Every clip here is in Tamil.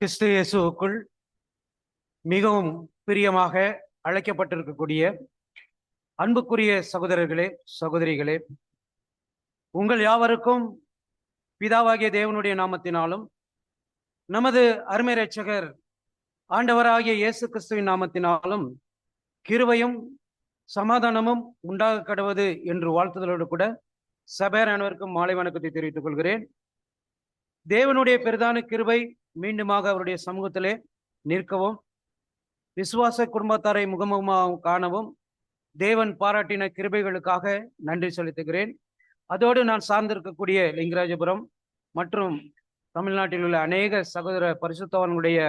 கிறிஸ்து இயேசுவுக்குள் மிகவும் பிரியமாக அழைக்கப்பட்டிருக்கக்கூடிய அன்புக்குரிய சகோதரர்களே, சகோதரிகளே, உங்கள் யாவருக்கும் பிதாவாகிய தேவனுடைய நாமத்தினாலும் நமது அருமை இரட்சகர் ஆண்டவராகிய இயேசு கிறிஸ்துவின் நாமத்தினாலும் கிருபையும் சமாதானமும் உண்டாக கடவது என்று வாழ்த்துதலோடு கூட சபையார் அனைவருக்கும் மாலை வணக்கத்தை தெரிவித்துக் கொள்கிறேன். தேவனுடைய பெரிதான கிருபை மீண்டுமாக அவருடைய சமூகத்திலே நிற்கவும், விசுவாச குடும்பத்தாரை முகமுகமாக காணவும் தேவன் பாராட்டின கிருபைகளுக்காக நன்றி செலுத்துகிறேன். அதோடு நான் சார்ந்திருக்கக்கூடிய லிங்கராஜபுரம் மற்றும் தமிழ்நாட்டில் உள்ள அநேக சகோதர பரிசுத்தவான்களுடைய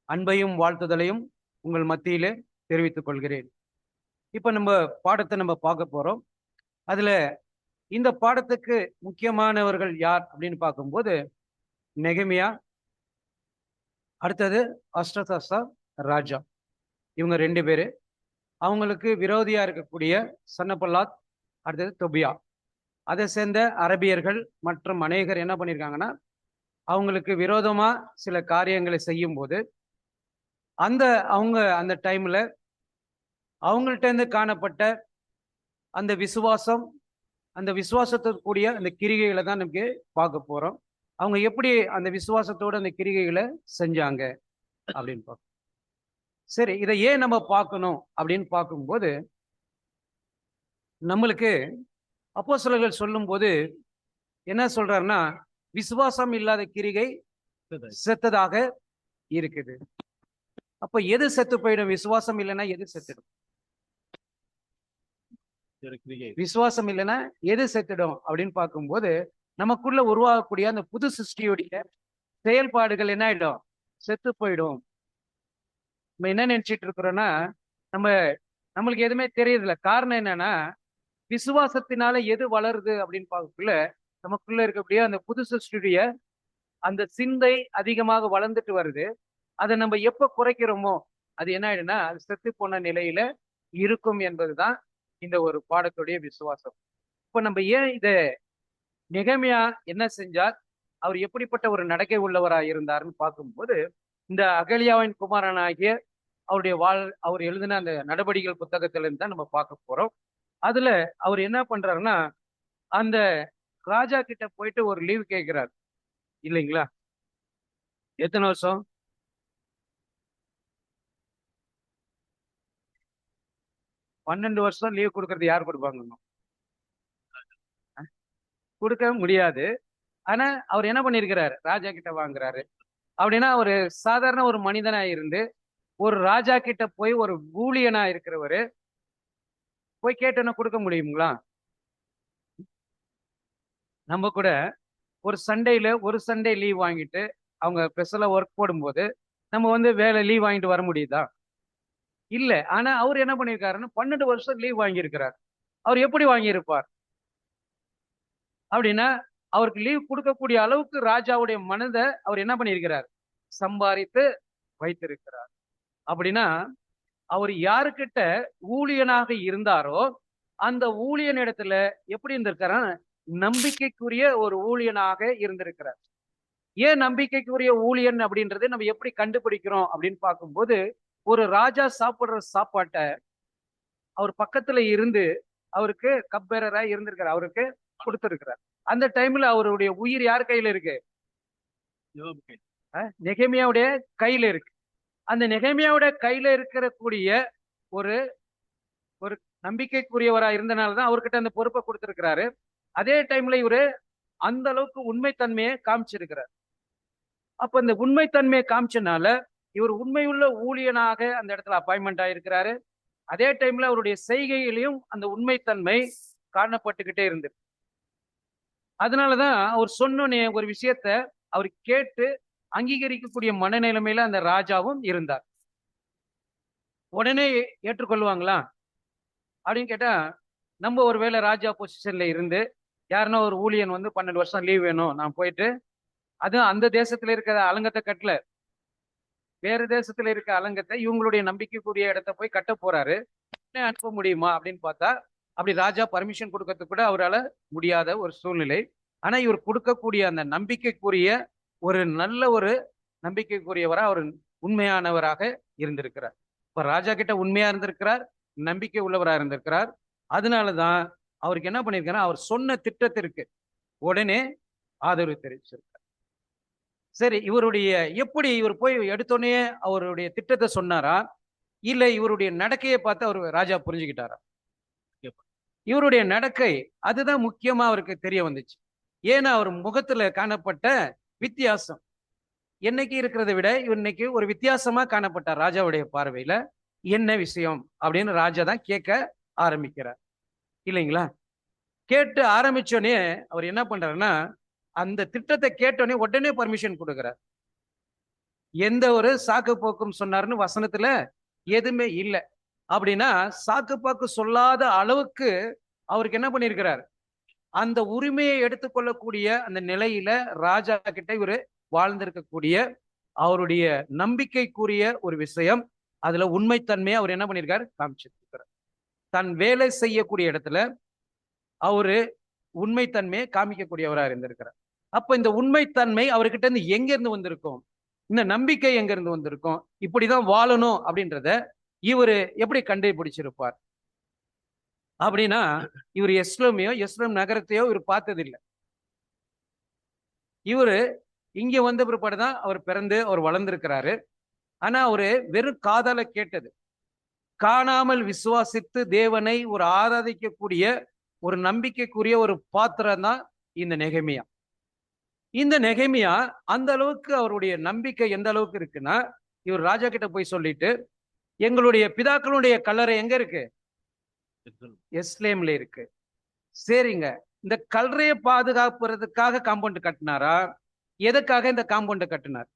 அன்பையும் வாழ்த்துதலையும் உங்கள் மத்தியிலே தெரிவித்துக் கொள்கிறேன். இப்ப நம்ம பாடத்தை பார்க்க போறோம். அதுல இந்த பாடத்துக்கு முக்கியமானவர்கள் யார் அப்படின்னு பார்க்கும்போது நெகமியா, அடுத்தது அஷ்டதாசா ராஜா, இவங்க ரெண்டு பேரு. அவங்களுக்கு விரோதியா இருக்கக்கூடிய சன்னபல்லாத், அடுத்தது தொபியா, அதை சேர்ந்த அரபியர்கள் மற்றும் அநேகர் என்ன பண்ணியிருக்காங்கன்னா, அவங்களுக்கு விரோதமா சில காரியங்களை செய்யும் போது அவங்க அந்த டைம்ல அவங்கள்ட்ட இருந்து காணப்பட்ட அந்த விசுவாசம், அந்த விசுவாசத்துக்குரிய அந்த கிரிகைகளை தான் நமக்கு பார்க்க போறோம். அவங்க எப்படி அந்த விசுவாசத்தோட அந்த கிரிகைகளை செஞ்சாங்க அப்படின்னு பார்க்கணும். சரி, இதை ஏன் நம்ம பார்க்கணும் அப்படின்னு பார்க்கும்போது, நம்மளுக்கு அப்போஸ்தலர்கள் சொல்லும் போது என்ன சொல்றாருன்னா, விசுவாசம் இல்லாத கிரிகை செத்ததாக இருக்குது. அப்ப எது செத்து போயிடும்? விசுவாசம் இல்லைன்னா எது செத்துடும்? விசுவாசம் இல்லைன்னா எது செத்துடும் அப்படின்னு பார்க்கும்போது, நமக்குள்ள உருவாகக்கூடிய அந்த புது சிருஷ்டியுடைய செயல்பாடுகள் என்ன ஆயிடும்? செத்து போயிடும். நம்ம என்ன நினைச்சிட்டு இருக்கிறோம்னா, நம்மளுக்கு எதுவுமே தெரியறதில்ல. காரணம் என்னன்னா, விசுவாசத்தினால எது வளருது அப்படின்னு பார்க்கக்குள்ள நமக்குள்ள இருக்கக்கூடிய அந்த புது சிருஷ்டியுடைய அந்த சிந்தை அதிகமாக வளர்ந்துட்டு வருது. அதை நம்ம எப்ப குறைக்கிறோமோ அது என்ன ஆயிடும்னா, அது செத்து போன நிலையில இருக்கும் என்பதுதான் இந்த ஒரு பாடத்துடைய விசுவாசம். இப்ப நம்ம ஏன் நெகமியா என்ன செஞ்சார், அவர் எப்படிப்பட்ட ஒரு நடக்கை உள்ளவராக இருந்தார்னு பார்க்கும்போது, இந்த அகலியாவின் குமாரனாகிய அவர் எழுதின அந்த நடபடிகள் புத்தகத்திலிருந்து தான் நம்ம பார்க்க போறோம். அதுல அவர் என்ன பண்றாருன்னா, அந்த ராஜா கிட்ட போயிட்டு ஒரு லீவ் கேட்கிறார் இல்லைங்களா? எத்தனை வருஷம்? 12 வருஷம் லீவ் கொடுக்கறது யார் கொடுப்பாங்க? கொடுக்க முடியாது. ஆனா அவர் என்ன பண்ணிருக்கிறாரு, ராஜா கிட்ட வாங்குறாரு. அப்படின்னா ஒரு சாதாரண ஒரு மனிதனா இருந்து ஒரு ராஜா கிட்ட போய் ஒரு ஊழியனா இருக்கிறவரு போய் கேட்டோன்னா கொடுக்க முடியுங்களா? நம்ம கூட ஒரு சண்டே லீவ் வாங்கிட்டு அவங்க ஸ்பெஷலா ஒர்க் போடும்போது நம்ம வேலை லீவ் வாங்கிட்டு வர முடியுதா? இல்ல. ஆனா அவர் என்ன பண்ணிருக்காருன்னா 12 வருஷம் லீவ் வாங்கியிருக்கிறார். அவர் எப்படி வாங்கியிருப்பார் அப்படின்னா, அவருக்கு லீவ் கொடுக்கக்கூடிய அளவுக்கு ராஜாவுடைய மனதை அவர் என்ன பண்ணியிருக்கிறார்? சம்பாதித்து வைத்திருக்கிறார். அப்படின்னா அவர் யாருக்கிட்ட ஊழியனாக இருந்தாரோ அந்த ஊழியன் இடத்துல எப்படி இருந்திருக்காரு? நம்பிக்கைக்குரிய ஒரு ஊழியனாக இருந்திருக்கிறார். ஏன் நம்பிக்கைக்குரிய ஊழியன் அப்படின்றது நம்ம எப்படி கண்டுபிடிக்கிறோம் அப்படின்னு பார்க்கும்போது, ஒரு ராஜா சாப்பிடுற சாப்பாட்டை அவர் பக்கத்துல இருந்து அவருக்கு கப்பேரரா இருந்திருக்காரு, அவருக்கு கொடுத்திருக்கிறார். அந்த டைம்ல அவருடைய உயிர் யார் கையில இருக்கு? நெகமியாவுடைய கையில இருக்கு. அந்த நெகமியாவுடைய கையில இருக்கக்கூடிய ஒரு ஒரு நம்பிக்கைக்குரியவரா இருந்தனாலதான் அவர்கிட்ட அந்த பொறுப்பை கொடுத்திருக்கிறாரு. அதே டைம்ல இவரு அந்த அளவுக்கு உண்மைத்தன்மையை காமிச்சிருக்கிறார். அப்ப இந்த உண்மைத்தன்மையை காமிச்சனால இவர் உண்மையுள்ள ஊழியனாக அந்த இடத்துல அப்பாயின்மெண்ட் ஆயிருக்கிறாரு. அதே டைம்ல அவருடைய செய்கையிலையும் அந்த உண்மைத்தன்மை காணப்பட்டுக்கிட்டே இருந்தது. அதனாலதான் அவர் சொன்ன ஒரு விஷயத்த அவர் கேட்டு அங்கீகரிக்கக்கூடிய மனநிலைமையில அந்த ராஜாவும் இருந்தார். உடனே ஏற்றுக்கொள்வாங்களா அப்படின்னு கேட்டா, நம்ம ஒருவேளை ராஜா பொசிஷன்ல இருந்து யாருன்னா ஒரு ஊழியன் 12 வருஷம் லீவ் வேணும், நான் போயிட்டு அதுவும் அந்த தேசத்துல இருக்கிற அலங்கத்தை கட்டல, வேற தேசத்துல இருக்க அலங்கத்தை இவங்களுடைய நம்பிக்கைக்குரிய இடத்த போய் கட்ட போறாரு, அனுப்ப முடியுமா அப்படின்னு பார்த்தா, அப்படி ராஜா பர்மிஷன் கொடுக்கறதுக்கு கூட அவரால் முடியாத ஒரு சூழ்நிலை. ஆனா இவர் கொடுக்கக்கூடிய அந்த நம்பிக்கைக்குரிய ஒரு நல்ல ஒரு நம்பிக்கைக்குரியவரா அவர் உண்மையானவராக இருந்திருக்கிறார். இப்ப ராஜா கிட்ட உண்மையா இருந்திருக்கிறார், நம்பிக்கை உள்ளவரா இருந்திருக்கிறார். அதனாலதான் அவருக்கு என்ன பண்ணிருக்காரு, அவர் சொன்ன திட்டத்திற்கு உடனே ஆதரவு தெரிவிச்சிருக்கார். சரி, இவருடைய எப்படி இவர் போய் எடுத்தோடனே அவருடைய திட்டத்தை சொன்னாரா, இல்ல இவருடைய நடக்கையை பார்த்து அவர் ராஜா புரிஞ்சுக்கிட்டாரா? இவருடைய நடக்கை அதுதான் முக்கியமா அவருக்கு தெரிய வந்துச்சு. ஏன்னா அவர் முகத்துல காணப்பட்ட வித்தியாசம் என்னைக்கு இருக்கிறத விட இன்னைக்கு ஒரு வித்தியாசமா காணப்பட்டார் ராஜாவுடைய பார்வையில. என்ன விஷயம் அப்படின்னு ராஜா தான் கேட்க ஆரம்பிக்கிறார் இல்லைங்களா? கேட்டு ஆரம்பிச்சோடனே அவர் என்ன பண்றாருன்னா, அந்த திட்டத்தை கேட்டோடனே உடனே பர்மிஷன் கொடுக்கிறார். எந்த ஒரு சாக்கு போக்கும் சொன்னாருன்னு வசனத்துல எதுவுமே இல்லை. அப்படின்னா சாக்கு பாக்கு சொல்லாத அளவுக்கு அவருக்கு என்ன பண்ணிருக்கிறார், அந்த உரிமையை எடுத்துக்கொள்ளக்கூடிய அந்த நிலையில ராஜா கிட்ட இவரு வாழ்ந்திருக்கக்கூடிய அவருடைய நம்பிக்கைக்குரிய ஒரு விஷயம், அதுல உண்மைத்தன்மையை அவர் என்ன பண்ணிருக்காரு, காமிச்சிருக்கிறார். தன் வேலை செய்யக்கூடிய இடத்துல அவரு உண்மைத்தன்மையை காமிக்கக்கூடியவரா இருந்திருக்கிறார். அப்ப இந்த உண்மைத்தன்மை அவர்கிட்ட இருந்து எங்க இருந்து வந்திருக்கும், இந்த நம்பிக்கை எங்க இருந்து வந்திருக்கும், இப்படிதான் வாழணும் அப்படின்றத இவரு எப்படி கண்டுபிடிச்சிருப்பார் அப்படின்னா, இவர் எஸ்லம் நகரத்தையோ இவர் பார்த்ததில்லை. இவரு இங்க வந்த பிற்பாடுதான் அவர் பிறந்து அவர் வளர்ந்திருக்கிறாரு. ஆனா அவரு வெறும் காதால கேட்டது, காணாமல் விசுவாசித்து தேவனை ஒரு ஆராதிக்கக்கூடிய ஒரு நம்பிக்கைக்குரிய ஒரு பாத்திரம் தான் இந்த நெகேமியா. இந்த நெகேமியா அந்த அளவுக்கு அவருடைய நம்பிக்கை எந்த அளவுக்கு இருக்குன்னா, இவர் ராஜா கிட்ட போய் சொல்லிட்டு, எங்களுடைய பிதாக்களுடைய கல்லறை எங்க இருக்கு, எஸ்லேம்ல இருக்கு. சரிங்க, இந்த கல்லறையை பாதுகாப்புறதுக்காக காம்பவுண்ட் கட்டினாரா, எதுக்காக இந்த காம்பவுண்ட் கட்டினார்?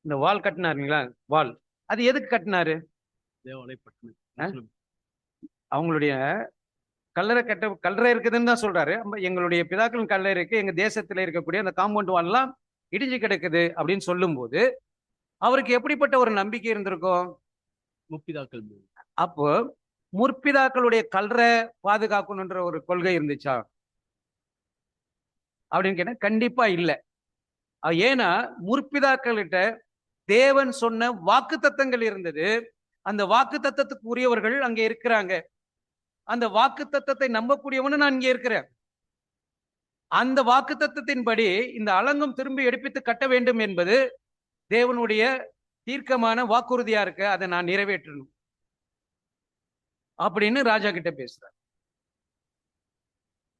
இந்த வால் கட்டினாருங்களா, வால் அது எதுக்கு கட்டினாரு? அவங்களுடைய கல்லறை இருக்குதுன்னு தான் சொல்றாரு. எங்களுடைய பிதாக்களின் கல்லறை இருக்கு, எங்க தேசத்துல இருக்கக்கூடிய அந்த காம்பவுண்ட் வால் எல்லாம் இடிஞ்சு கிடக்குது அப்படின்னு சொல்லும் போது அவருக்கு எப்படிப்பட்ட ஒரு நம்பிக்கை இருந்திருக்கும்? முற்பிதாக்கள். அப்போ முற்பிதாக்களுடைய கல்லறை பாதுகாக்கணுன்ற ஒரு கொள்கை இருந்துச்சா அப்படின்னு கேட்டா கண்டிப்பா இல்லை. ஏன்னா முற்பிதாக்கள்கிட்ட தேவன் சொன்ன வாக்கு தத்தங்கள் இருந்தது. அந்த வாக்கு தத்தத்துக்கு உரியவர்கள் அங்க இருக்கிறாங்க. அந்த வாக்கு தத்தத்தை நம்பக்கூடியவனு நான் இங்க இருக்கிறேன். அந்த வாக்கு தத்தத்தின்படி இந்த அலங்கம் திரும்பி எடுப்பித்து கட்ட வேண்டும் என்பது தேவனுடைய தீர்க்கமான வாக்குறுதியா இருக்கு, அதை நான் நிறைவேற்றணும் அப்படின்னு ராஜா கிட்ட பேசுறார்.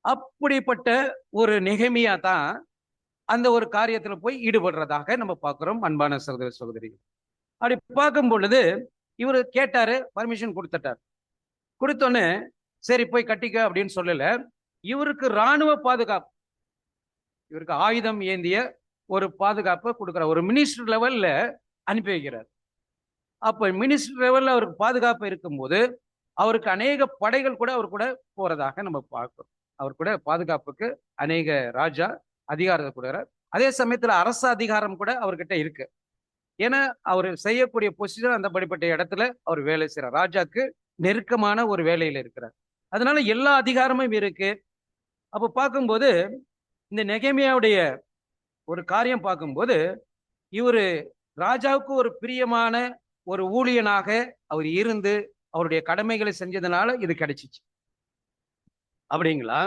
அப்படிப்பட்ட ஒரு நெகேமியா தான் அந்த ஒரு காரியத்துல போய் ஈடுபடுறதாக நம்ம பார்க்கிறோம். அன்பான சகோதர சகோதரிகள், அப்படி பார்க்கும் பொழுது இவரு கேட்டாரு, பர்மிஷன் கொடுத்துட்டார். கொடுத்தோன்னு சரி போய் கட்டிக்க அப்படின்னு சொல்லல, இவருக்கு இராணுவ பாதுகாப்பு, இவருக்கு ஆயுதம் ஏந்திய ஒரு பாதுகாப்பை கொடுக்கிறார். ஒரு மினிஸ்டர் லெவல்ல அனுப்பி வைக்கிறார். அப்ப மினிஸ்டர் லெவல்ல அவருக்கு பாதுகாப்பு இருக்கும்போது அவருக்கு அநேக படைகள் கூட அவர் கூட போறதாக நம்ம பார்க்கிறோம். அவர் கூட பாதுகாப்புக்கு அநேக ராஜா அதிகாரத்தை கொடுக்கிறார். அதே சமயத்துல அரசு அதிகாரம் கூட அவர்கிட்ட இருக்கு. ஏன்னா அவர் செய்யக்கூடிய பொசிஷன் அந்த படிப்பட்ட இடத்துல அவர் வேலை செய்யறார். ராஜாக்கு நெருக்கமான ஒரு வேலையில இருக்கிறார். அதனால எல்லா அதிகாரமும் இருக்கு. அப்ப பார்க்கும்போது இந்த நெகேமியாவுடைய ஒரு காரியம் பார்க்கும்போது இவரு ராஜாவுக்கு ஒரு பிரியமான ஒரு ஊழியனாக அவர் இருந்து அவருடைய கடமைகளை செஞ்சதுனால இது கிடைச்சிச்சு அப்படிங்களா,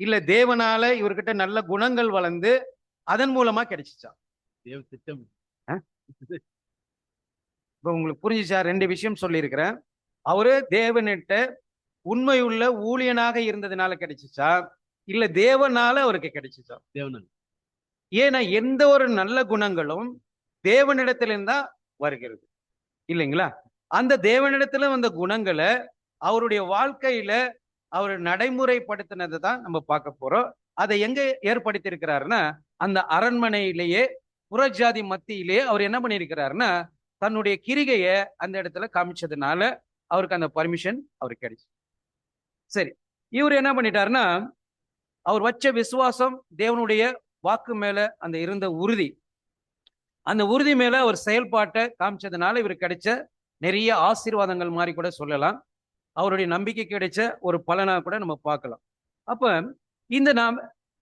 இல்ல தேவனால இவர்கிட்ட நல்ல குணங்கள் வளர்ந்து அதன் மூலமா கிடைச்சிச்சா? தேவ திட்டம். இப்ப உங்களுக்கு புரிஞ்சுச்சா? ரெண்டு விஷயம் சொல்லி இருக்கிறேன். அவரு தேவனிட்ட உண்மையுள்ள ஊழியனாக இருந்ததுனால கிடைச்சிச்சா, இல்ல தேவனால அவருக்கு கிடைச்சிச்சா? தேவனால. ஏன்னா எந்த ஒரு நல்ல குணங்களும் தேவனிடத்திலிருந்தா வருகிறது இல்லைங்களா? அந்த தேவனிடத்துல வந்த குணங்களை அவருடைய வாழ்க்கையில அவர் நடைமுறைப்படுத்தினதை தான் நம்ம பார்க்க போறோம். அதை எங்க ஏற்படுத்தி இருக்கிறாருன்னா, அந்த அரண்மனையிலேயே புறஜாதி மத்தியிலேயே அவர் என்ன பண்ணியிருக்கிறாருன்னா, தன்னுடைய கிரிகையை அந்த இடத்துல காமிச்சதுனால அவருக்கு அந்த பர்மிஷன் அவருக்கு கிடைச்சு. சரி, இவர் என்ன பண்ணிட்டாருன்னா, அவர் வச்ச விசுவாசம், தேவனுடைய வாக்கு மேல அந்த இருந்த உறுதி, அந்த உறுதி மேல அவர் செயல்பாட்டை காமிச்சதுனால இவருக்கு கிடைச்ச நிறைய ஆசீர்வாதங்கள் மாதிரி கூட சொல்லலாம். அவருடைய நம்பிக்கை கிடைச்ச ஒரு பலனா கூட நம்ம பார்க்கலாம். அப்ப இந்த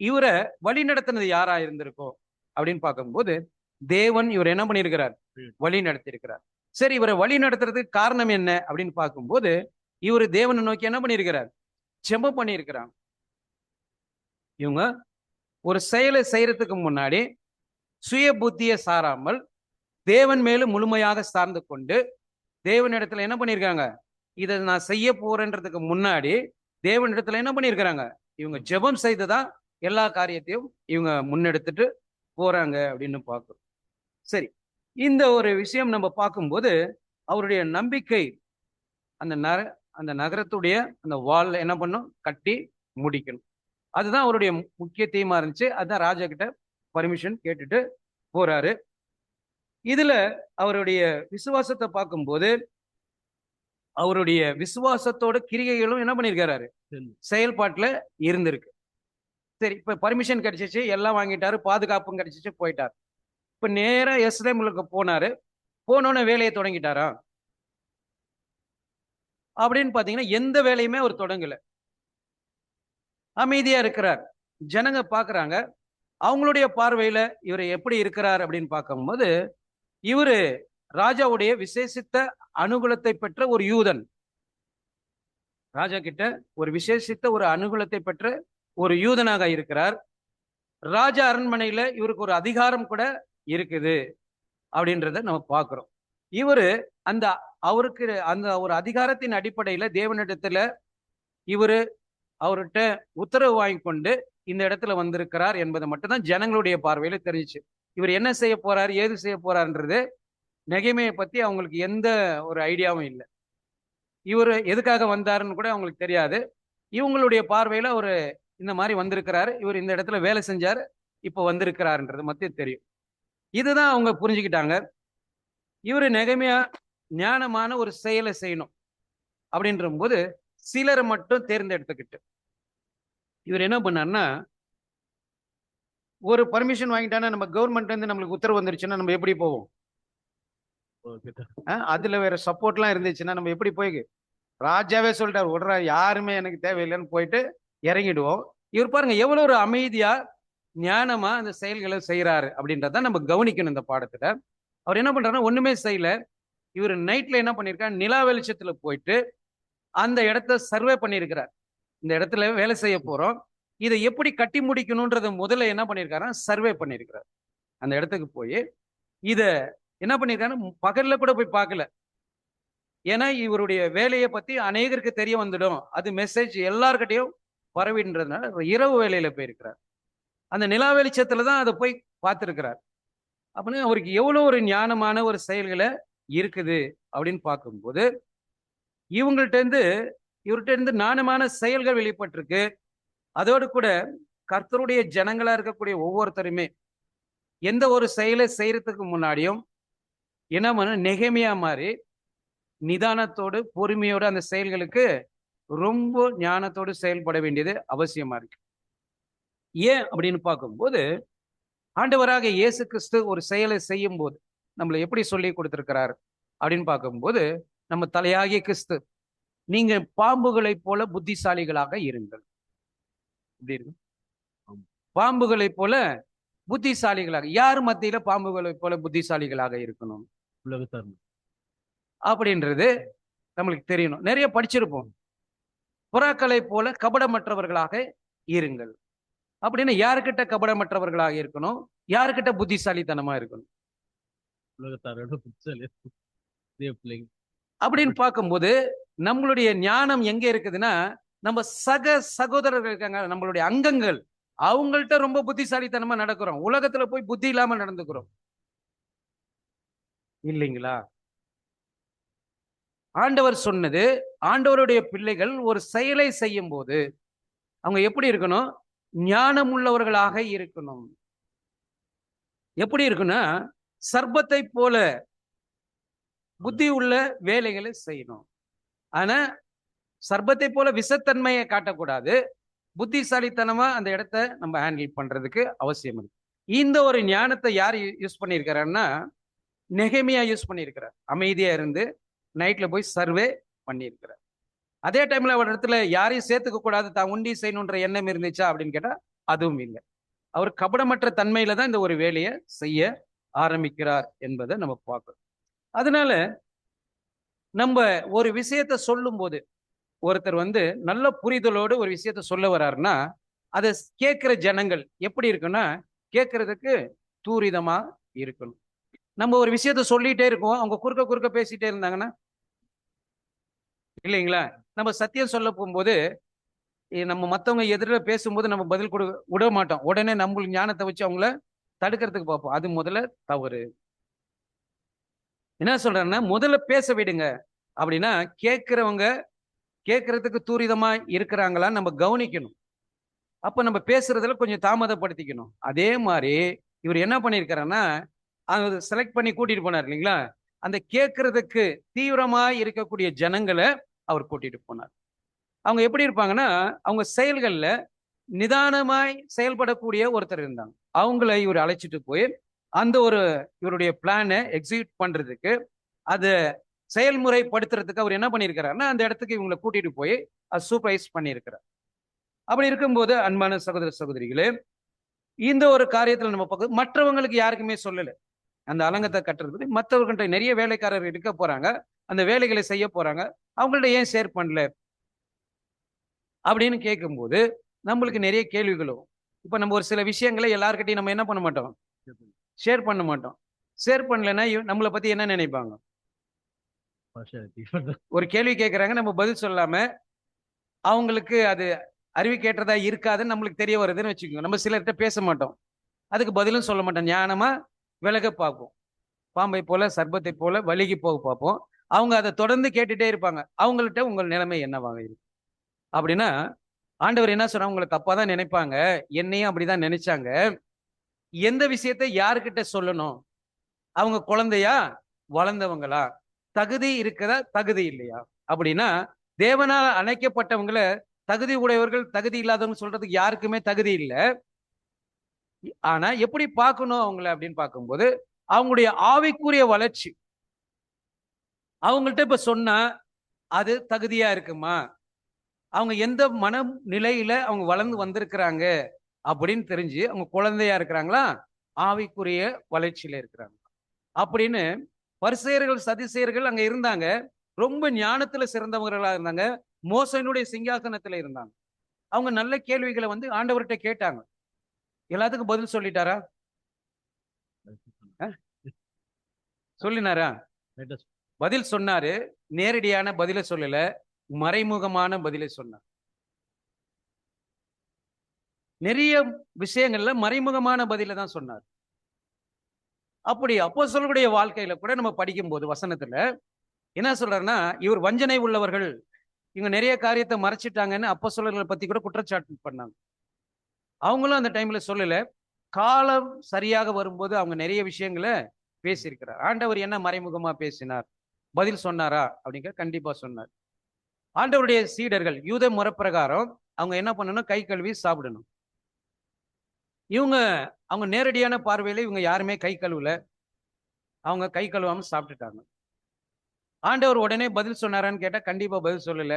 இவரை வழி நடத்தினது யாரா இருந்திருக்கோம் அப்படின்னு பார்க்கும்போது தேவன் இவர் என்ன பண்ணியிருக்கிறார்? வழி நடத்தியிருக்கிறார். சரி, இவரை வழி நடத்துறதுக்கு காரணம் என்ன அப்படின்னு பார்க்கும்போது இவர் தேவனை நோக்கி என்ன பண்ணியிருக்கிறார்? ஜெபம் பண்ணியிருக்கிறாங்க. இவங்க ஒரு செயலை செய்யறதுக்கு முன்னாடி சுய புத்தியை சாராமல் தேவன் மேலும் முழுமையாக சார்ந்து கொண்டு தேவனிடத்துல என்ன பண்ணியிருக்காங்க? இதை நான் செய்ய போறேன்றதுக்கு முன்னாடி தேவனிடத்துல என்ன பண்ணியிருக்கிறாங்க? இவங்க ஜெபம் செய்துதான் எல்லா காரியத்தையும் இவங்க முன்னெடுத்துட்டு போறாங்க அப்படின்னு பார்க்கிறோம். சரி, இந்த ஒரு விஷயம் நம்ம பார்க்கும்போது அவருடைய நம்பிக்கை அந்த நகரத்துடைய அந்த வால் என்ன பண்ணும்? கட்டி முடிக்கணும். அதுதான் அவருடைய முக்கிய தீமா இருந்துச்சு. அதுதான் ராஜா கிட்ட பர்மிஷன் கேட்டுட்டு போறாரு. இதுல அவருடைய விசுவாசத்தை பார்க்கும்போது அவருடைய விசுவாசத்தோட கிரிகைகளும் என்ன பண்ணிருக்காரு? செயல்பாட்டுல இருந்திருக்கு. சரி, இப்ப பர்மிஷன் கிடைச்சிச்சு, எல்லாம் வாங்கிட்டாரு, பாதுகாப்பும் கிடைச்சிச்சு, போயிட்டாரு. இப்ப நேரா எருசலேமுக்கு போனாரு. போனோன்னு வேலையை தொடங்கிட்டாரா அப்படின்னு பாத்தீங்கன்னா எந்த வேலையுமே அவர் தொடங்கல. அமைதியா இருக்கிறார். ஜனங்க பாக்குறாங்க. அவங்களுடைய பார்வையில இவர் எப்படி இருக்கிறார் அப்படின்னு பார்க்கும்போது இவரு ராஜாவுடைய விசேஷித்த அனுகூலத்தை பெற்ற ஒரு யூதன். ராஜா கிட்ட ஒரு விசேஷித்த ஒரு அனுகூலத்தை பெற்ற ஒரு யூதனாக இருக்கிறார். ராஜா அரண்மனையில இவருக்கு ஒரு அதிகாரம் கூட இருக்குது அப்படின்றத நம்ம பார்க்கிறோம். இவரு அவருக்கு அந்த ஒரு அதிகாரத்தின் அடிப்படையில தேவனிடத்துல இவரு அவர்கிட்ட உத்தரவு வாங்கி கொண்டு இந்த இடத்துல வந்திருக்கிறார் என்பதை மட்டும்தான் ஜனங்களுடைய பார்வையில தெரிஞ்சிச்சு. இவர் என்ன செய்ய போறாரு, ஏது செய்ய போறாருன்றது நெகேமியாவை பத்தி அவங்களுக்கு எந்த ஒரு ஐடியாவும் இல்லை. இவர் எதுக்காக வந்தாருன்னு கூட அவங்களுக்கு தெரியாது. இவங்களுடைய பார்வையில ஒரு இந்த மாதிரி வந்திருக்கிறாரு, இவர் இந்த இடத்துல வேலை செஞ்சாரு, இப்ப வந்திருக்கிறாருன்றது மட்டும் தெரியும். இதுதான் அவங்க புரிஞ்சுக்கிட்டாங்க. இவரு நெகேமியா ஞானமான ஒரு செயலை செய்யணும் அப்படின்ற போது சிலரை மட்டும் தேர்ந்தெடுத்துக்கிட்டு இவர் என்ன பண்ணாருன்னா, ஒரு பர்மிஷன் வாங்கிட்டானா நம்ம கவர்மெண்ட் இருந்து நம்மளுக்கு உத்தரவு வந்துருச்சுன்னா நம்ம எப்படி போவோம்? அதுல வேற சப்போர்ட்லாம் இருந்துச்சுன்னா நம்ம எப்படி போய் ராஜாவே சொல்லிட்டாரு விடுறா, யாருமே எனக்கு தேவையில்லைன்னு போயிட்டு இறங்கிடுவோம். இவர் பாருங்க எவ்வளவு ஒரு அமைதியா ஞானமா அந்த செயல்களை செய்யறாரு அப்படின்றத நம்ம கவனிக்கணும். இந்த பாடத்துல அவர் என்ன பண்றாருன்னா ஒண்ணுமே செய்யல. இவர் நைட்ல என்ன பண்ணிருக்காரு? நிலா வெளிச்சத்துல போயிட்டு அந்த இடத்த சர்வே பண்ணியிருக்கிறார். இந்த இடத்துல வேலை செய்ய போறோம், இதை எப்படி கட்டி முடிக்கணும்ன்றத முதல்ல என்ன பண்ணிருக்காரு? சர்வே பண்ணிருக்கிறார். அந்த இடத்துக்கு போய் இத என்ன பண்ணிருக்காரு? பகல்ல கூட போய் பார்க்கல. ஏன்னா இவருடைய வேலையை பத்தி அநேகருக்கு தெரிய வந்துடும், அது மெசேஜ் எல்லார்கிட்டையும் பரவின்றதுனால இரவு வேலையில போயிருக்கிறார். அந்த நிலா வெளிச்சத்துலதான் அதை போய் பார்த்திருக்கிறார். அப்படின்னு அவருக்கு எவ்வளவு ஒரு ஞானமான ஒரு செயல்களை இருக்குது அப்படின்னு பார்க்கும்போது இவர்கிட்ட இருந்து ஞானமான செயல்கள் வெளிப்பட்டிருக்கு. அதோடு கூட கர்த்தருடைய ஜனங்களா இருக்கக்கூடிய ஒவ்வொருத்தருமே எந்த ஒரு செயலை செய்யறதுக்கு முன்னாடியும் என்ன பண்ண நெகேமியா மாதிரி நிதானத்தோடு பொறுமையோடு அந்த செயல்களுக்கு ரொம்ப ஞானத்தோடு செயல்பட வேண்டியது அவசியமா இருக்கு. ஏன் அப்படின்னு பார்க்கும்போது ஆண்டவராக இயேசு கிறிஸ்து ஒரு செயலை செய்யும் போது நம்மளை எப்படி சொல்லி கொடுத்திருக்கிறார் அப்படின்னு பார்க்கும்போது, நம்ம தலையாகிய கிறிஸ்து நீங்க பாம்புகளை போல புத்திசாலிகளாக இருங்கள். எப்படி இருக்கு? பாம்புகளை போல புத்திசாலிகளாக. யார் மத்தியில பாம்புகளை போல புத்திசாலிகளாக இருக்கணும் அப்படின்றது நம்மளுக்கு தெரியணும். நிறைய படிச்சிருப்போம். புறாக்களை போல கபடமற்றவர்களாக இருங்கள் அப்படின்னு யாருக்கிட்ட கபடமற்றவர்களாக இருக்கணும்? யாருக்கிட்ட புத்திசாலித்தனமா இருக்கணும் அப்படின்னு பார்க்கும்போது நம்மளுடைய ஞானம் எங்க இருக்குதுன்னா, நம்ம சகோதரர்கள் இருக்காங்க, நம்மளுடைய அங்கங்கள், அவங்கள்ட்ட ரொம்ப புத்திசாலித்தனமா நடக்கிறோம். உலகத்துல போய் புத்தி இல்லாம நடந்துக்கிறோம் இல்லைங்களா? ஆண்டவர் சொன்னது, ஆண்டவருடைய பிள்ளைகள் ஒரு செயலை செய்யும் போது அவங்க எப்படி இருக்கணும்? ஞானம் உள்ளவர்களாக இருக்கணும். எப்படி இருக்குன்னா, சர்ப்பத்தை போல புத்தி உள்ள வேலைகளை செய்யணும். ஆனா சர்ப்பத்தை போல விஷத்தன்மையை காட்டக்கூடாது. புத்திசாலித்தனமா அந்த இடத்த நம்ம ஹேண்டில் பண்றதுக்கு அவசியம் இருக்கு. இந்த ஒரு ஞானத்தை யார் யூஸ் பண்ணியிருக்கிறாருன்னா நெகேமியா யூஸ் பண்ணியிருக்கிறார். அமைதியா இருந்து நைட்ல போய் சர்வே பண்ணியிருக்கிறார். அதே டைம்ல அவர் இடத்துல யாரையும் சேர்த்துக்க கூடாது, தான் உண்டி செய்யணுன்ற எண்ணம் இருந்துச்சா அப்படின்னு கேட்டா அதுவும் இல்லை. அவர் கபடமற்ற தன்மையில தான் இந்த ஒரு வேலையை செய்ய ஆரம்பிக்கிறார் என்பதை நம்ம பார்க்கணும். அதனால நம்ம ஒரு விஷயத்த சொல்லும் போது ஒருத்தர் நல்ல புரிதலோடு ஒரு விஷயத்த சொல்ல வர்றாருன்னா அதை கேட்கிற ஜனங்கள் எப்படி இருக்குன்னா கேட்கறதுக்கு தூரிதமா இருக்கணும். நம்ம ஒரு விஷயத்த சொல்லிட்டே இருக்கோம், அவங்க குறுக்க குறுக்க பேசிட்டே இருந்தாங்கன்னா இல்லைங்களா? நம்ம சத்தியம் சொல்ல போகும்போது நம்ம மற்றவங்க எதிரில் பேசும்போது நம்ம பதில் விட மாட்டோம். உடனே நம்மளுக்கு ஞானத்தை வச்சு அவங்கள தடுக்கிறதுக்கு பார்ப்போம். அது முதல்ல தவறு. என்ன சொல்றேன்னா முதல்ல பேச விடுங்க. அப்படின்னா கேட்கறதுக்கு தூரிதமா இருக்கிறாங்களான்னு நம்ம கவனிக்கணும். அப்ப நம்ம பேசுறதுல கொஞ்சம் தாமதப்படுத்திக்கணும். அதே மாதிரி இவர் என்ன பண்ணியிருக்காருன்னா செலக்ட் பண்ணி கூட்டிட்டு போனார் இல்லைங்களா? அந்த கேட்கறதுக்கு தீவிரமா இருக்கக்கூடிய ஜனங்களை அவர் கூட்டிட்டு போனார். அவங்க எப்படி இருப்பாங்கன்னா அவங்க செயல்கள்ல நிதானமாய் செயல்படக்கூடிய ஒருத்தர் இருந்தாங்க. அவங்கள இவர் அழைச்சிட்டு போய் அந்த ஒரு இவருடைய பிளானை எக்ஸிக்யூட் பண்றதுக்கு அதை செயல்முறைப்படுத்துறதுக்கு அவர் என்ன பண்ணியிருக்கிறாருன்னா அந்த இடத்துக்கு இவங்களை கூட்டிட்டு போய் சூப்பர்வைஸ் பண்ணியிருக்கிறார். அப்படி இருக்கும்போது அன்பான சகோதர சகோதரிகளே, இந்த ஒரு காரியத்தில் நம்ம பார்க்க மற்றவங்களுக்கு யாருக்குமே சொல்லலை. அந்த அலங்கத்தை கட்டுறது மற்றவர்கள்ட்ட நிறைய வேலைக்காரர் இருக்க போறாங்க, அந்த வேலைகளை செய்ய போறாங்க, அவங்கள்ட்ட ஏன் ஷேர் பண்ணல அப்படின்னு கேட்கும்போது நம்மளுக்கு நிறைய கேள்விகளும். இப்ப நம்ம ஒரு சில விஷயங்களை எல்லார்கிட்டையும் நம்ம என்ன பண்ண மாட்டோம், ஷேர் பண்ண மாட்டோம். ஷேர் பண்ணலன்னா நம்மளை பத்தி என்ன நினைப்பாங்க? ஒரு கேள்வி கேட்கறாங்க, நம்ம பதில் சொல்லாம அவங்களுக்கு அது அறிவிக்கேற்றதா இருக்காதுன்னு நம்மளுக்கு தெரிய வருதுன்னு வச்சுக்கோங்க. நம்ம சிலர்கிட்ட பேச மாட்டோம், அதுக்கு பதிலும் சொல்ல மாட்டோம், ஞானமா விலக பார்ப்போம். பாம்பை போல சர்பத்தை போல வலிகி போக பார்ப்போம். அவங்க அதை தொடர்ந்து கேட்டுட்டே இருப்பாங்க. அவங்கள்ட்ட உங்கள் நிலைமை என்னவாக இருக்கு அப்படின்னா ஆண்டவர் என்ன சொன்னா, உங்களை தப்பா தான் நினைப்பாங்க, என்னையும் அப்படிதான் நினைச்சாங்க. எந்த விஷயத்தை யாருக்கிட்ட சொல்லணும்? அவங்க குழந்தையா வளர்ந்தவங்களா, தகுதி இருக்குதா தகுதி இல்லையா? அப்படின்னா தேவனால் அணைக்கப்பட்டவங்கள தகுதி உடையவர்கள் தகுதி இல்லாதவங்க சொல்றதுக்கு யாருக்குமே தகுதி இல்லை. ஆனா எப்படி பார்க்கணும் அவங்கள அப்படின்னு பார்க்கும்போது அவங்களுடைய ஆவிக்குரிய வளர்ச்சி அவங்கள்ட்ட இப்ப சொன்னா அது தகுதியா இருக்குமா, அவங்க எந்த மன நிலையில அவங்க வளர்ந்து வந்திருக்கிறாங்க அப்படின்னு தெரிஞ்சு அவங்க குழந்தையா இருக்கிறாங்களா, ஆவிக்குரிய வளர்ச்சியில இருக்கிறாங்க அப்படின்னு. பரிசேயர்கள் சதிசேயர்கள் அங்க இருந்தாங்க, ரொம்ப ஞானத்துல சிறந்தவர்களா இருந்தாங்க, மோசனுடைய சிங்காசனத்துல இருந்தாங்க. அவங்க நல்ல கேள்விகளை ஆண்டவர்கிட்ட கேட்டாங்க. எல்லாத்துக்கும் பதில் சொல்லிட்டாரா? சொல்லினாரா? பதில் சொன்னாரு. நேரடியான பதில சொல்லல, மறைமுகமான பதிலை சொன்னார். நிறைய விஷயங்கள்ல மறைமுகமான பதில தான் சொன்னார். அப்படி அப்போஸ்தலர்களுடைய வாழ்க்கையில கூட நம்ம படிக்கும் போது வசனத்துல என்ன சொல்றாருன்னா, இவர் வஞ்சனை உள்ளவர்கள், இவங்க நிறைய காரியத்தை மறைச்சிட்டாங்கன்னு அப்போஸ்தலர்களை பத்தி கூட குற்றச்சாட்டு பண்ணாங்க. அவங்களும் அந்த டைம்ல சொல்லல. காலம் சரியாக வரும்போது அவங்க நிறைய விஷயங்களை பேசியிருக்கிறார். ஆண்டவர் என்ன மறைமுகமா பேசினார், பதில் சொன்னாரா அப்படிங்கிற கண்டிப்பா சொன்னார். ஆண்டவருடைய சீடர்கள் யூத முறைப்பிரகாரம் அவங்க என்ன பண்ணணும், கை கழுவி சாப்பிடணும். அவங்க நேரடியான பார்வையில இவங்க யாருமே கை கழுவல, அவங்க கை கழுவாம சாப்பிட்டுட்டாங்க. ஆண்டவர் உடனே பதில் சொன்னாரான்னு கேட்டா கண்டிப்பா பதில் சொல்லல.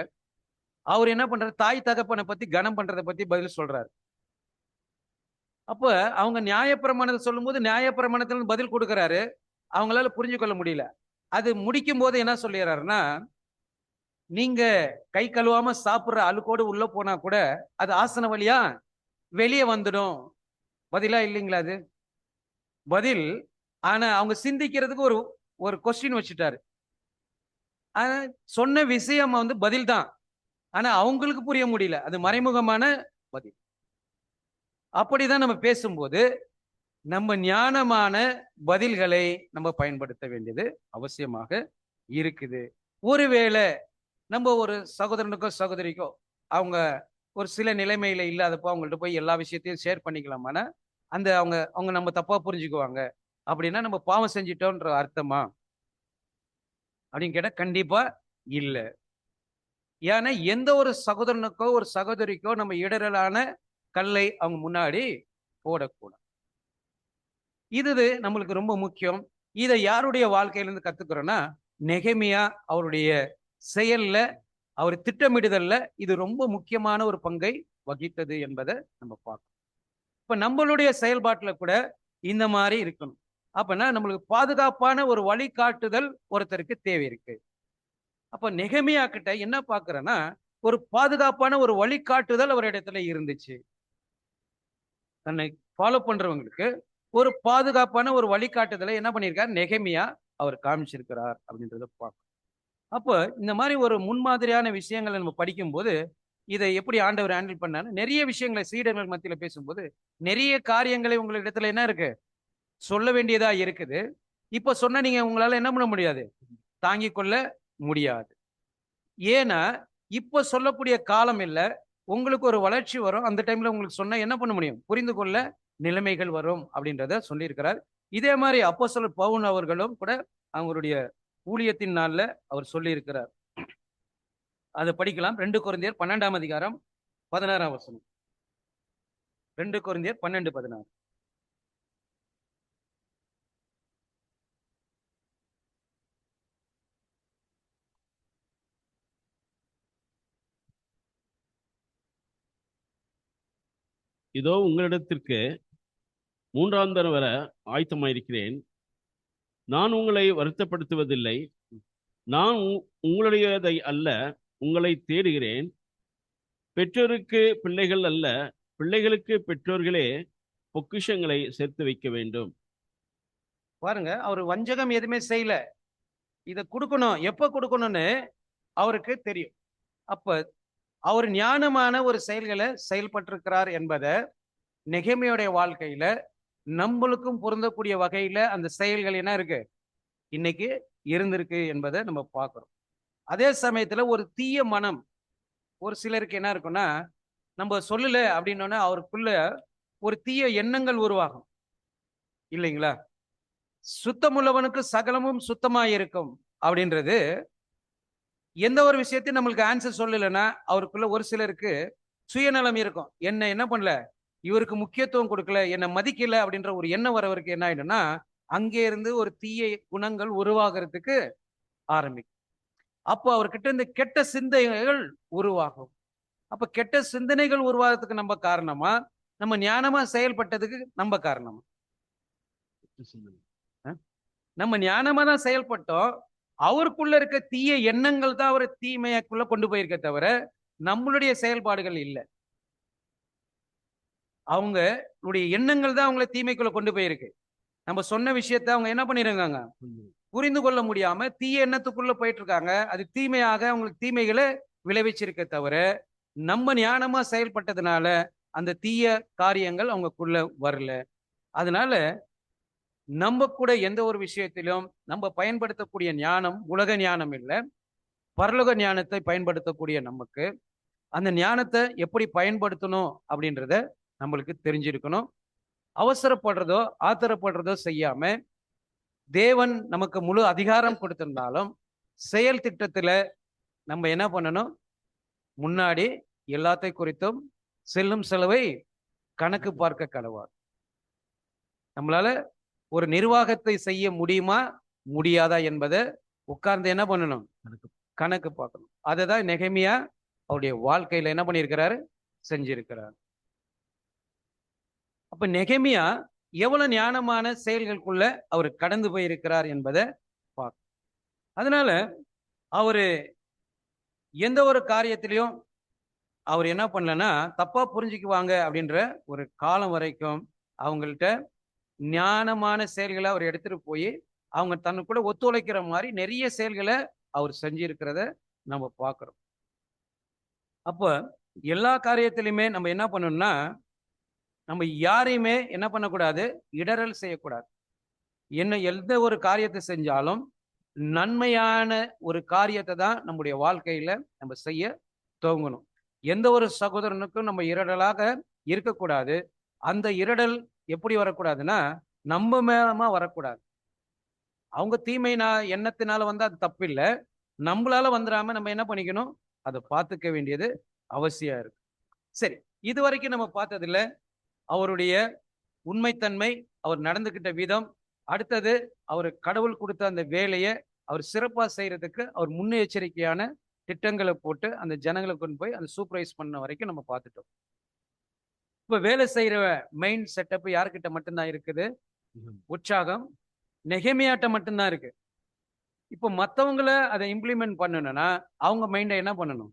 அவர் என்ன பண்றாரு, தாய் தகப்பனை பத்தி கனம் பண்றதை பத்தி பதில் சொல்றாரு. அப்ப அவங்க நியாயப்பிரமாணத்தை சொல்லும் போது நியாயப்பிரமாணத்துல பதில் கொடுக்கிறாரு, அவங்களால புரிஞ்சு கொள்ள முடியல. அது முடிக்கும் போது என்ன சொல்லிடுறாருன்னா, நீங்க கை கழுவாம சாப்பிடுற அழுக்கோடு உள்ள போனா கூட அது ஆசன வழியா வெளியே வந்துடும். பதிலா இல்லைங்களா அது பதில்? ஆனா அவங்க சிந்திக்கிறதுக்கு ஒரு ஒரு கொஸ்டின் வச்சுட்டாரு. ஆனா சொன்ன விஷயம் பதில் தான், ஆனா அவங்களுக்கு புரிய முடியல, அது மறைமுகமான பதில். அப்படிதான் நம்ம பேசும்போது நம்ம ஞானமான பதில்களை நம்ம பயன்படுத்த வேண்டியது அவசியமாக இருக்குது. ஒருவேளை நம்ம ஒரு சகோதரனுக்கோ சகோதரிக்கோ அவங்க ஒரு சில நிலைமையில இல்லாதப்போ அவங்கள்ட்ட போய் எல்லா விஷயத்தையும் ஷேர் பண்ணிக்கலாமான்னா அந்த அவங்க அவங்க நம்ம தப்பா புரிஞ்சுக்குவாங்க அப்படின்னா நம்ம பாவம் செஞ்சிட்டோன்ற அர்த்தமா அப்படின்னு கேட்டா கண்டிப்பா இல்லை. ஏன்னா எந்த ஒரு சகோதரனுக்கோ ஒரு சகோதரிக்கோ நம்ம இடரலான கல்லை அவங்க முன்னாடி போடக்கூடாது. இது நம்மளுக்கு ரொம்ப முக்கியம். இதை யாருடைய வாழ்க்கையிலிருந்து கத்துக்கிறோம்னா, நெகேமியா அவருடைய செயல்ல, அவர் திட்டமிடுதல்ல இது ரொம்ப முக்கியமான ஒரு பங்கை வகித்தது என்பதை நம்ம பார்க்கணும். இப்ப நம்மளுடைய செயல்பாட்டுல கூட இந்த மாதிரி இருக்கணும். அப்பனா நம்மளுக்கு பாதுகாப்பான ஒரு வழிகாட்டுதல் ஒருத்தருக்கு தேவை இருக்கு. அப்ப நெகமியா கிட்ட என்ன பாக்குறேன்னா, ஒரு பாதுகாப்பான ஒரு வழிகாட்டுதல் அவர் இடத்துல இருந்துச்சு. தன்னை ஃபாலோ பண்றவங்களுக்கு ஒரு பாதுகாப்பான ஒரு வழிகாட்டுதலை என்ன பண்ணியிருக்கார் நெகமியா அவர் காமிச்சிருக்கிறார் அப்படின்றத பார்க்கணும். அப்போ இந்த மாதிரி ஒரு முன்மாதிரியான விஷயங்களை நம்ம படிக்கும்போது இதை எப்படி ஆண்டவர் ஹேண்டில் பண்ணாரு, நிறைய விஷயங்களை சீடர்கள் மத்தியில பேசும்போது நிறைய காரியங்களை உங்களிடத்துல என்ன இருக்கு சொல்ல வேண்டியதா இருக்குது. இப்ப சொன்ன நீங்க உங்களால என்ன பண்ண முடியாது, தாங்கிக் கொள்ள முடியாது. ஏன்னா இப்ப சொல்லக்கூடிய காலம் இல்ல, உங்களுக்கு ஒரு வளர்ச்சி வரும், அந்த டைம்ல உங்களுக்கு சொன்னா என்ன பண்ண முடியும், புரிந்து கொள்ள நிலைமைகள் வரும் அப்படின்றத சொல்லியிருக்கிறார். இதே மாதிரி அப்போஸ்தலர் பவுல் அவர்களும் கூட அவங்களுடைய ஊழியத்தின் நாள்ல அவர் சொல்லி இருக்கிறார். அதை படிக்கலாம். 2 கொரிந்தியர் 12ஆம் அதிகாரம் 16ஆம் வசனம். 2 கொரிந்தியர் 12:16. இதோ உங்களிடத்திற்கு 3ஆம் தரம் வர ஆயத்தமாயிருக்கிறேன். நான் உங்களை வருத்தப்படுத்துவதில்லை. நான் உங்களுடையதை அல்ல, உங்களை தேடுகிறேன். பெற்றோருக்கு பிள்ளைகள் அல்ல, பிள்ளைகளுக்கு பெற்றோர்களே பொக்கிஷங்களை சேர்த்து வைக்க வேண்டும். பாருங்க, அவர் வஞ்சகம் எதுவுமே செய்யல. இதை கொடுக்கணும், எப்ப கொடுக்கணும்னு அவருக்கு தெரியும். அப்ப அவர் ஞானமான ஒரு செயல்களை செயல்பட்டிருக்கிறார் என்பதை நெகேமியாவுடைய வாழ்க்கையில நம்மளுக்கும் பொருந்தக்கூடிய வகையில அந்த செயல்கள் என்ன இருக்கு இன்னைக்கு இருந்திருக்கு என்பதை நம்ம பார்க்கிறோம். அதே சமயத்துல ஒரு தீய மனம் ஒரு சிலருக்கு என்ன இருக்குன்னா, நம்ம சொல்லல அப்படின்னோன்னா அவருக்குள்ள ஒரு தீய எண்ணங்கள் உருவாகும் இல்லைங்களா. சுத்தமுள்ளவனுக்கு சகலமும் சுத்தமா இருக்கும் அப்படின்றது எந்த ஒரு விஷயத்தையும் நம்மளுக்கு ஆன்சர் சொல்லலைன்னா அவருக்குள்ள ஒரு சிலருக்கு சுயநலம் இருக்கும். என்ன பண்ணல, இவருக்கு முக்கியத்துவம் கொடுக்கல, என்னை மதிக்கல அப்படின்ற ஒரு எண்ணம் வரவருக்கு என்ன ஆயிடும்னா அங்கே இருந்து ஒரு தீய குணங்கள் உருவாகிறதுக்கு ஆரம்பிக்கும். அப்போ அவர்கிட்ட இருந்து கெட்ட சிந்தனைகள் உருவாகும். அப்ப கெட்ட சிந்தனைகள் உருவாகிறதுக்கு நம்ம காரணமா, நம்ம ஞானமா செயல்பட்டதுக்கு நம்ம காரணமா? நம்ம ஞானமா தான் செயல்பட்டோம். அவருக்குள்ள இருக்க தீய எண்ணங்கள் தான் அவர் தீமையாக்குள்ள கொண்டு போயிருக்க தவிர நம்மளுடைய செயல்பாடுகள் இல்லை. அவங்களுடைய எண்ணங்கள் தான் அவங்கள தீமைக்குள்ள கொண்டு போயிருக்கு. நம்ம சொன்ன விஷயத்த அவங்க என்ன பண்ணிருக்காங்க, புரிந்து கொள்ள முடியாம தீய எண்ணத்துக்குள்ள போயிட்டு இருக்காங்க. அது தீமையாக அவங்களுக்கு தீமைகளை விளைவிச்சிருக்க தவிர நம்ம ஞானமா செயல்பட்டதுனால அந்த தீய காரியங்கள் அவங்களுக்குள்ள வரல. அதனால நம்ம கூட எந்த ஒரு விஷயத்திலும் நம்ம பயன்படுத்தக்கூடிய ஞானம் உலக ஞானம் இல்லை, பரலோக ஞானத்தை பயன்படுத்தக்கூடிய நமக்கு அந்த ஞானத்தை எப்படி பயன்படுத்தணும் அப்படின்றத நம்மளுக்கு தெரிஞ்சிருக்கணும். அவசரப்படுறதோ ஆத்திரப்படுறதோ செய்யாம தேவன் நமக்கு முழு அதிகாரம் கொடுத்திருந்தாலும் செயல் திட்டத்துல நம்ம என்ன பண்ணணும், முன்னாடி எல்லாத்தை குறித்தும் செல்லும் செலவை கணக்கு பார்க்க கடவார். நம்மளால ஒரு நிர்வாகத்தை செய்ய முடியுமா முடியாதா என்பதை உட்கார்ந்து என்ன பண்ணணும், கணக்கு பார்க்கணும். அதை தான் நெகேமியா அவருடைய வாழ்க்கையில என்ன பண்ணியிருக்கிறாரு, செஞ்சிருக்கிறார். அப்ப நெகேமியா எவ்வளவு ஞானமான செயல்களுக்குள்ள அவர் கடந்து போயிருக்கிறார் என்பதை பார்க்க. அதனால அவரு எந்த ஒரு காரியத்திலையும் அவர் என்ன பண்ணலன்னா தப்பா புரிஞ்சுக்குவாங்க அப்படின்ற ஒரு காலம் வரைக்கும் அவங்கள்ட்ட ஞானமான செயல்களை அவர் எடுத்துட்டு போய் அவங்க தன்னுக்குள்ள ஒத்துழைக்கிற மாதிரி நிறைய செயல்களை அவர் செஞ்சிருக்கிறத நம்ம பார்க்கிறோம். அப்ப எல்லா காரியத்திலுமே நம்ம என்ன பண்ணணும்னா நம்ம யாரையுமே என்ன பண்ணக்கூடாது, இடரல் செய்யக்கூடாது. எந்த ஒரு காரியத்தை செஞ்சாலும் நன்மையான ஒரு காரியத்தை தான் நம்முடைய வாழ்க்கையில நம்ம செய்ய துவங்கணும். எந்த ஒரு சகோதரனுக்கும் நம்ம இரடலாக இருக்கக்கூடாது. அந்த இரடல் எப்படி வரக்கூடாதுன்னா நம்ம மேலமா வரக்கூடாது. அவங்க தீமை எண்ணத்தினால வந்து அது தப்பு இல்லை, நம்மளால வந்துடாம நம்ம என்ன பண்ணிக்கணும், அதை பார்த்துக்க வேண்டியது அவசியம் இருக்கு. சரி, இது வரைக்கும் நம்ம பார்த்ததில்ல அவருடைய உண்மைத்தன்மை, அவர் நடந்துகிட்ட விதம், அடுத்தது அவர் கடவுள் கொடுத்த அந்த வேலையை அவர் சிறப்பா செய்யறதுக்கு அவர் முன்னெச்சரிக்கையான திட்டங்களை போட்டு அந்த ஜனங்களை கொண்டு போய் அந்த சூப்பர்வைஸ் பண்ண வரைக்கும் நம்ம பார்த்துட்டோம். இப்ப வேலை செய்யற மெயின் செட்டப் யாருக்கிட்ட மட்டும்தான் இருக்குது? உற்சாகம் நெகேமியாட்ட மட்டும்தான் இருக்கு. இப்போ மத்தவங்கள அதை இம்ப்ளிமெண்ட் பண்ணணும்னா அவங்க மைண்டை என்ன பண்ணணும்?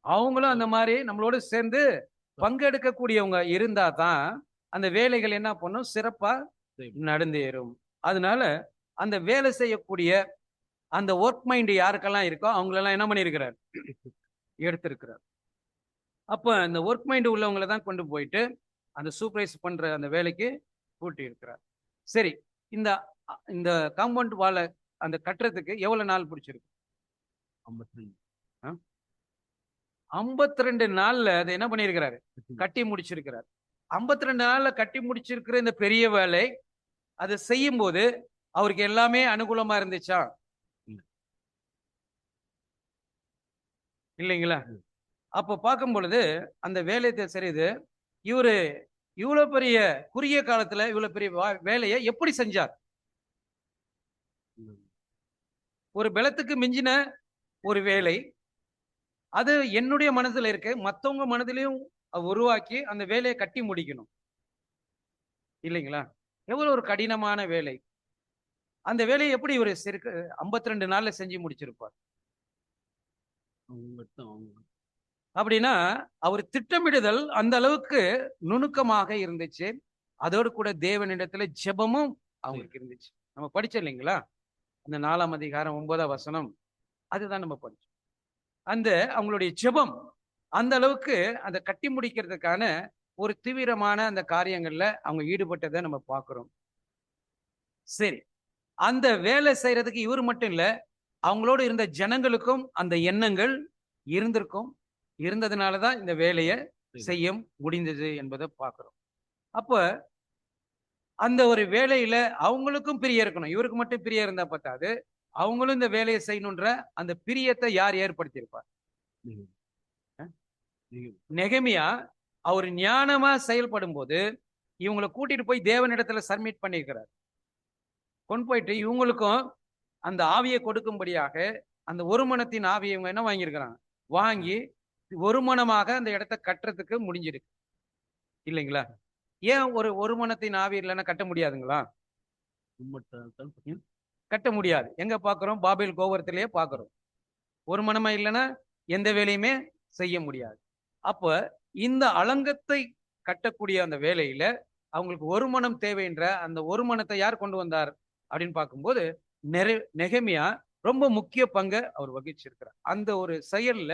அவங்களும் அந்த மாதிரி நம்மளோட சேர்ந்து பங்கெடுக்கக்கூடியவங்க இருந்தா தான் அந்த வேலைகள் என்ன பண்ணும்? சிறப்பா நடந்தேறும். அதனால அந்த வேலை செய்யக்கூடிய அந்த ஒர்க் மைண்ட் யாருக்கெல்லாம் இருக்கோ அவங்களெல்லாம் என்ன பண்ணியிருக்கிறார்? எடுத்திருக்கிறார். அப்ப அந்த ஒர்க் மைண்ட் உள்ளவங்களை தான் கொண்டு போயிட்டு அந்த சூப்பர்வைஸ் பண்ற அந்த வேலைக்கு கூட்டி இருக்கிறார். சரி, இந்த இந்த காம்பவுண்ட் வாலை அந்த கட்டுறதுக்கு எவ்வளவு நாள் பிடிச்சிருக்கு? 52 நாள்ல அதை என்ன பண்ணியிருக்கிறாரு? கட்டி முடிச்சிருக்கிறார். 52 நாள்ல கட்டி முடிச்சிருக்கிற இந்த பெரிய வேலை அதை செய்யும் போது அவருக்கு எல்லாமே அனுகூலமா இருந்துச்சா? இல்லைங்களா? அப்ப பார்க்கும் பொழுது அந்த வேலையை சரிது இவரு இவ்வளவு பெரிய குறுகிய காலத்துல இவ்வளவு பெரிய வேலையை எப்படி செஞ்சார்? ஒரு பலத்துக்கு மிஞ்சின ஒரு வேலை, அது என்னுடைய மனசுல இருக்கு, மத்தவங்க மனதிலையும் உருவாக்கி அந்த வேலையை கட்டி முடிக்கணும் இல்லைங்களா? எவ்வளவு ஒரு கடினமான வேலை. அந்த வேலையை எப்படி இவர் 52 நாள்ல செஞ்சு முடிச்சிருப்பார்? அப்படின்னா அவர் திட்டமிடுதல் அந்த அளவுக்கு நுணுக்கமாக இருந்துச்சு. அதோடு கூட தேவனிடத்துல ஜெபமும் அவங்களுக்கு இருந்துச்சு. நம்ம படிச்சோம் இல்லைங்களா? அந்த 4ஆம் அதிகாரம் 9ஆம் வசனம், அதுதான் நம்ம படிச்சோம். அந்த அவங்களுடைய ஜெபம் அந்த அளவுக்கு அதை கட்டி முடிக்கிறதுக்கான ஒரு தீவிரமான அந்த காரியங்கள்ல அவங்க ஈடுபட்டதை நம்ம பார்க்கிறோம். சரி, அந்த வேலை செய்யறதுக்கு இவர் மட்டும் இல்ல, அவங்களோடு இருந்த ஜனங்களுக்கும் அந்த எண்ணங்கள் இருந்திருக்கும். இருந்ததுனாலதான் இந்த வேலையை செய்ய முடிந்தது என்பதை பார்க்கிறோம். அப்ப அந்த ஒரு வேலையில அவங்களுக்கும் பிரியம் இருக்கணும். இவருக்கு மட்டும் பிரியம் இருந்தா பத்தாது, அவங்களும் இந்த வேலையை செய்யணுன்ற அந்த பிரியத்தை யார் ஏற்படுத்தியிருப்பார்? நெகேமியா அவர் ஞானமா செயல்படும் போது இவங்களை கூட்டிட்டு போய் தேவனிடத்துல சப்மிட் பண்ணியிருக்கிறார். கொண்டு போயிட்டு இவங்களுக்கும் அந்த ஆவியை கொடுக்கும்படியாக அந்த ஒரு மனத்தின் ஆவியை இவங்க என்ன வாங்கியிருக்கிறாங்க? வாங்கி ஒரு மனமாக அந்த இடத்தை கட்டுறதுக்கு முடிஞ்சிருக்கு இல்லைங்களா? ஏன் ஒரு மனத்தின் ஆவி இல்லைன்னா கட்ட முடியாதுங்களா? கட்ட முடியாது. எங்க பாக்குறோம்? பாபேல் கோபுரத்திலேயே பாக்குறோம். ஒரு மனமா இல்லைன்னா எந்த வேலையுமே செய்ய முடியாது. அப்ப இந்த அலங்கத்தை கட்டக்கூடிய அந்த வேலையில அவங்களுக்கு ஒரு மனம் தேவைன்ற அந்த ஒரு மனத்தை யார் கொண்டு வந்தார் அப்படின்னு பார்க்கும்போது நெகேமியா ரொம்ப முக்கிய பங்கை அவர் வகிச்சிருக்கிறார். அந்த ஒரு செயல்ல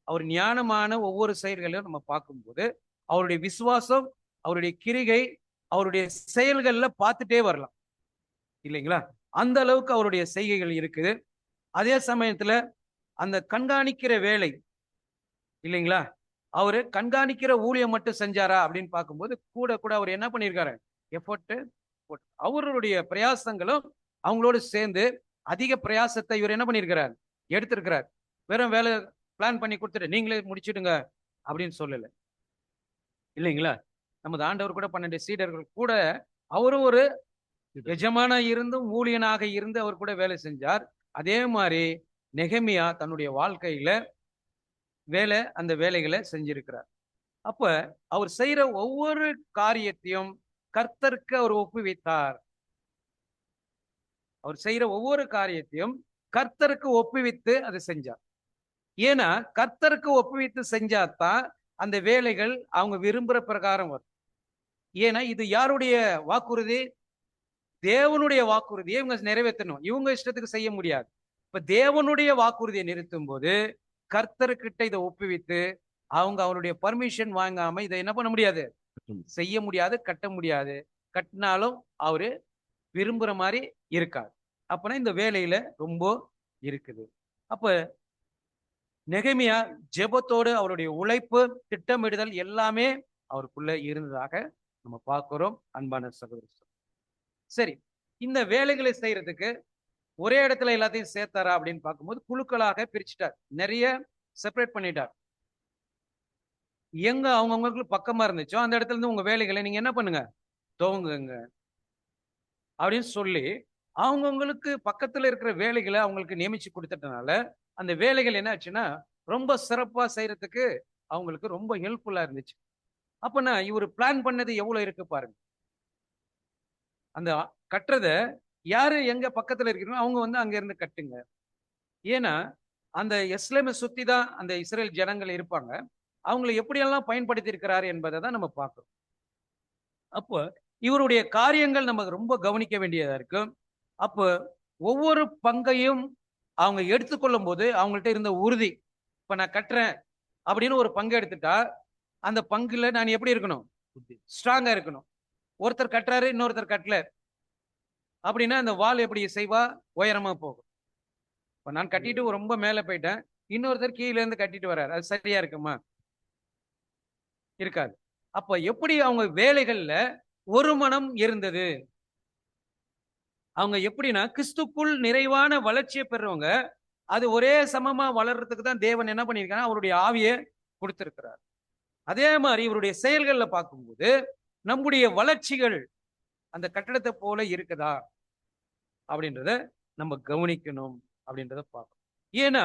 அவர் ஞானமான ஒவ்வொரு செயல்களையும் நம்ம பார்க்கும்போது அவருடைய விசுவாசம், அவருடைய கிரிகை, அவருடைய செயல்கள்ல பார்த்துட்டே வரலாம் இல்லைங்களா? அந்த அளவுக்கு அவருடைய செய்கைகள் இருக்குது. அதே சமயத்துல அந்த கண்காணிக்கிற வேலை இல்லைங்களா? அவரு கண்காணிக்கிற ஊழியம் மட்டும் செஞ்சாரா அப்படின்னு பார்க்கும்போது கூட கூட அவர் என்ன பண்ணியிருக்காரு? எஃபோர்ட் அவருடைய பிரயாசங்களும் அவங்களோடு சேர்ந்து அதிக பிரயாசத்தை இவர் என்ன பண்ணியிருக்கிறார்? எடுத்திருக்கிறார். வெறும் வேலை பிளான் பண்ணி கொடுத்துட்டு நீங்களே முடிச்சிடுங்க அப்படின்னு சொல்லல இல்லைங்களா? நமது ஆண்டவர் கூட 12 சீடர்கள் கூட அவரும் ஒரு எஜமான இருந்தும் ஊழியனாக இருந்து அவர் கூட வேலை செஞ்சார். அதே மாதிரி நெகேமியா தன்னுடைய வாழ்க்கையில அந்த வேலைகளை செஞ்சிருக்கிறார். அப்ப அவர் செய்யற ஒவ்வொரு காரியத்தையும் கர்த்தருக்கு அவர் ஒப்புவித்தார். அவர் செய்யற ஒவ்வொரு காரியத்தையும் கர்த்தருக்கு ஒப்புவித்து அதை செஞ்சார். ஏன்னா கர்த்தருக்கு ஒப்புவித்து செஞ்சாதான் அந்த வேலைகள் அவங்க விரும்புற பிரகாரம் வரும். ஏன்னா இது யாருடைய வாக்குறுதி? தேவனுடைய வாக்குறுதியை இவங்க நிறைவேற்றணும். இவங்க இஷ்டத்துக்கு செய்ய முடியாது. இப்ப தேவனுடைய வாக்குறுதியை நிறுத்தும் போது கர்த்தர்கிட்ட இதை ஒப்புவித்து அவங்க அவருடைய பர்மிஷன் வாங்காம இதை என்ன பண்ண முடியாது? செய்ய முடியாது, கட்ட முடியாது. கட்டினாலும் அவரு விரும்புற மாதிரி இருக்காது. அப்பனா இந்த வேலையில ரொம்ப இருக்குது. அப்ப நெகேமியா ஜெபத்தோடு அவருடைய உழைப்பு, திட்டமிடுதல் எல்லாமே அவருக்குள்ள இருந்ததாக நம்ம பார்க்கிறோம். அன்பான சகோதரர், சரி, இந்த வேலைகளை செய்யறதுக்கு ஒரே இடத்துல எல்லாத்தையும் சேர்த்தாரா அப்படின்னு பார்க்கும்போது குழுக்களாக பிரிச்சுட்டார். நிறைய செப்பரேட் பண்ணிட்டார். எங்க அவங்கவுங்களுக்கு பக்கமா இருந்துச்சோ அந்த இடத்துல இருந்து உங்க வேலைகளை நீங்க என்ன பண்ணுங்க? துவங்குங்க அப்படின்னு சொல்லி அவங்கவுங்களுக்கு பக்கத்துல இருக்கிற வேலைகளை அவங்களுக்கு நியமிச்சு கொடுத்துட்டனால அந்த வேலைகள் என்ன ஆச்சுன்னா ரொம்ப சிறப்பா செய்யறதுக்கு அவங்களுக்கு ரொம்ப ஹெல்ப்ஃபுல்லா இருந்துச்சு. அப்பனா இவர் பிளான் பண்ணது எவ்வளவு இருக்கு பாருங்க. அந்த கட்டுறத யாரு எங்க பக்கத்துல இருக்கிறோம் அவங்க வந்து அங்க இருந்து கட்டுங்க. ஏன்னா அந்த எஸ்லேமை சுத்தி தான் அந்த இஸ்ரேல் ஜனங்கள் இருப்பாங்க. அவங்களை எப்படியெல்லாம் பயன்படுத்தி இருக்கிறார் என்பதை தான் நம்ம பார்க்கிறோம். அப்போ இவருடைய காரியங்கள் நமக்கு ரொம்ப கவனிக்க வேண்டியதா இருக்கு. அப்போ ஒவ்வொரு பங்கையும் அவங்க எடுத்துக்கொள்ளும் போது அவங்கள்ட்ட இருந்த உறுதி, இப்ப நான் கட்டுறேன் அப்படின்னு ஒரு பங்கு எடுத்துட்டா அந்த பங்குல நான் எப்படி இருக்கணும்? ஸ்ட்ராங்கா இருக்கணும். ஒருத்தர் கட்டுறாரு, இன்னொருத்தர் கட்டல அப்படின்னா அந்த வால் எப்படி செய்வா? உயரமா போகும். இப்ப நான் கட்டிட்டு ரொம்ப மேல போயிட்டேன், இன்னொருத்தர் கீழே இருந்து கட்டிட்டு வர்றாரு, அது சரியா இருக்குமா? இருக்காது. அப்ப எப்படி அவங்க வேலைகள்ல ஒரு மனம் இருந்தது? அவங்க எப்படின்னா கிறிஸ்துக்குள் நிறைவான வளர்ச்சியை பெறவங்க, அது ஒரே சமமா வளர்றதுக்கு தான் தேவன் என்ன பண்ணியிருக்காரு? அவருடைய ஆவியை கொடுத்திருக்கிறார். அதே மாதிரி இவருடைய செயல்கள்ல பார்க்கும்போது நம்முடைய வளர்ச்சிகள் அந்த கட்டடத்தை போல இருக்குதா அப்படின்றத நம்ம கவனிக்கணும் அப்படின்றத பார்க்கணும். ஏன்னா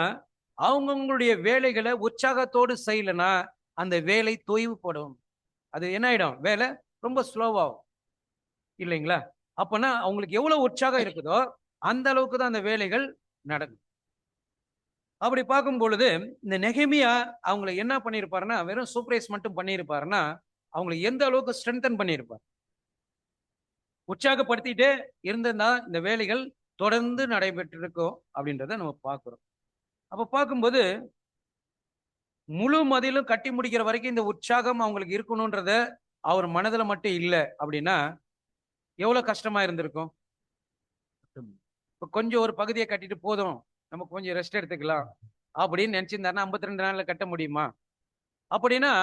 அவங்கவுங்களுடைய வேலைகளை உற்சாகத்தோடு செய்யலைன்னா அந்த வேலை தொய்வுபடும். அது என்ன ஆயிடும்? வேலை ரொம்ப ஸ்லோவாகும் இல்லைங்களா? அப்பனா அவங்களுக்கு எவ்வளவு உற்சாகம் இருக்குதோ அந்த அளவுக்கு தான் அந்த வேலைகள் நடக்கும். அப்படி பார்க்கும் பொழுது இந்த நெகேமியா அவங்களை என்ன பண்ணியிருப்பாருன்னா, வெறும் சூப்பரைஸ் மட்டும் பண்ணியிருப்பாருன்னா அவங்களை எந்த அளவுக்கு ஸ்ட்ரென்தன் பண்ணியிருப்பார், உற்சாகப்படுத்திட்டே இருந்ததுன்னா இந்த வேலைகள் தொடர்ந்து நடைபெற்று இருக்கும் அப்படின்றத நம்ம பார்க்கிறோம். அப்ப பார்க்கும்போது முழு மதிலும் கட்டி முடிக்கிற வரைக்கும் இந்த உற்சாகம் அவங்களுக்கு இருக்கணும்ன்றத அவர் மனதுல மட்டும் இல்லை அப்படின்னா எவ்வளவு கஷ்டமா இருந்திருக்கும். இப்ப கொஞ்சம் ஒரு பகுதியை கட்டிட்டு போதும் நம்ம கொஞ்சம் ரெஸ்ட் எடுத்துக்கலாம் அப்படின்னு நினைச்சிருந்தாருன்னா 52 நாள்ல கட்ட முடியுமா? அப்படின்னா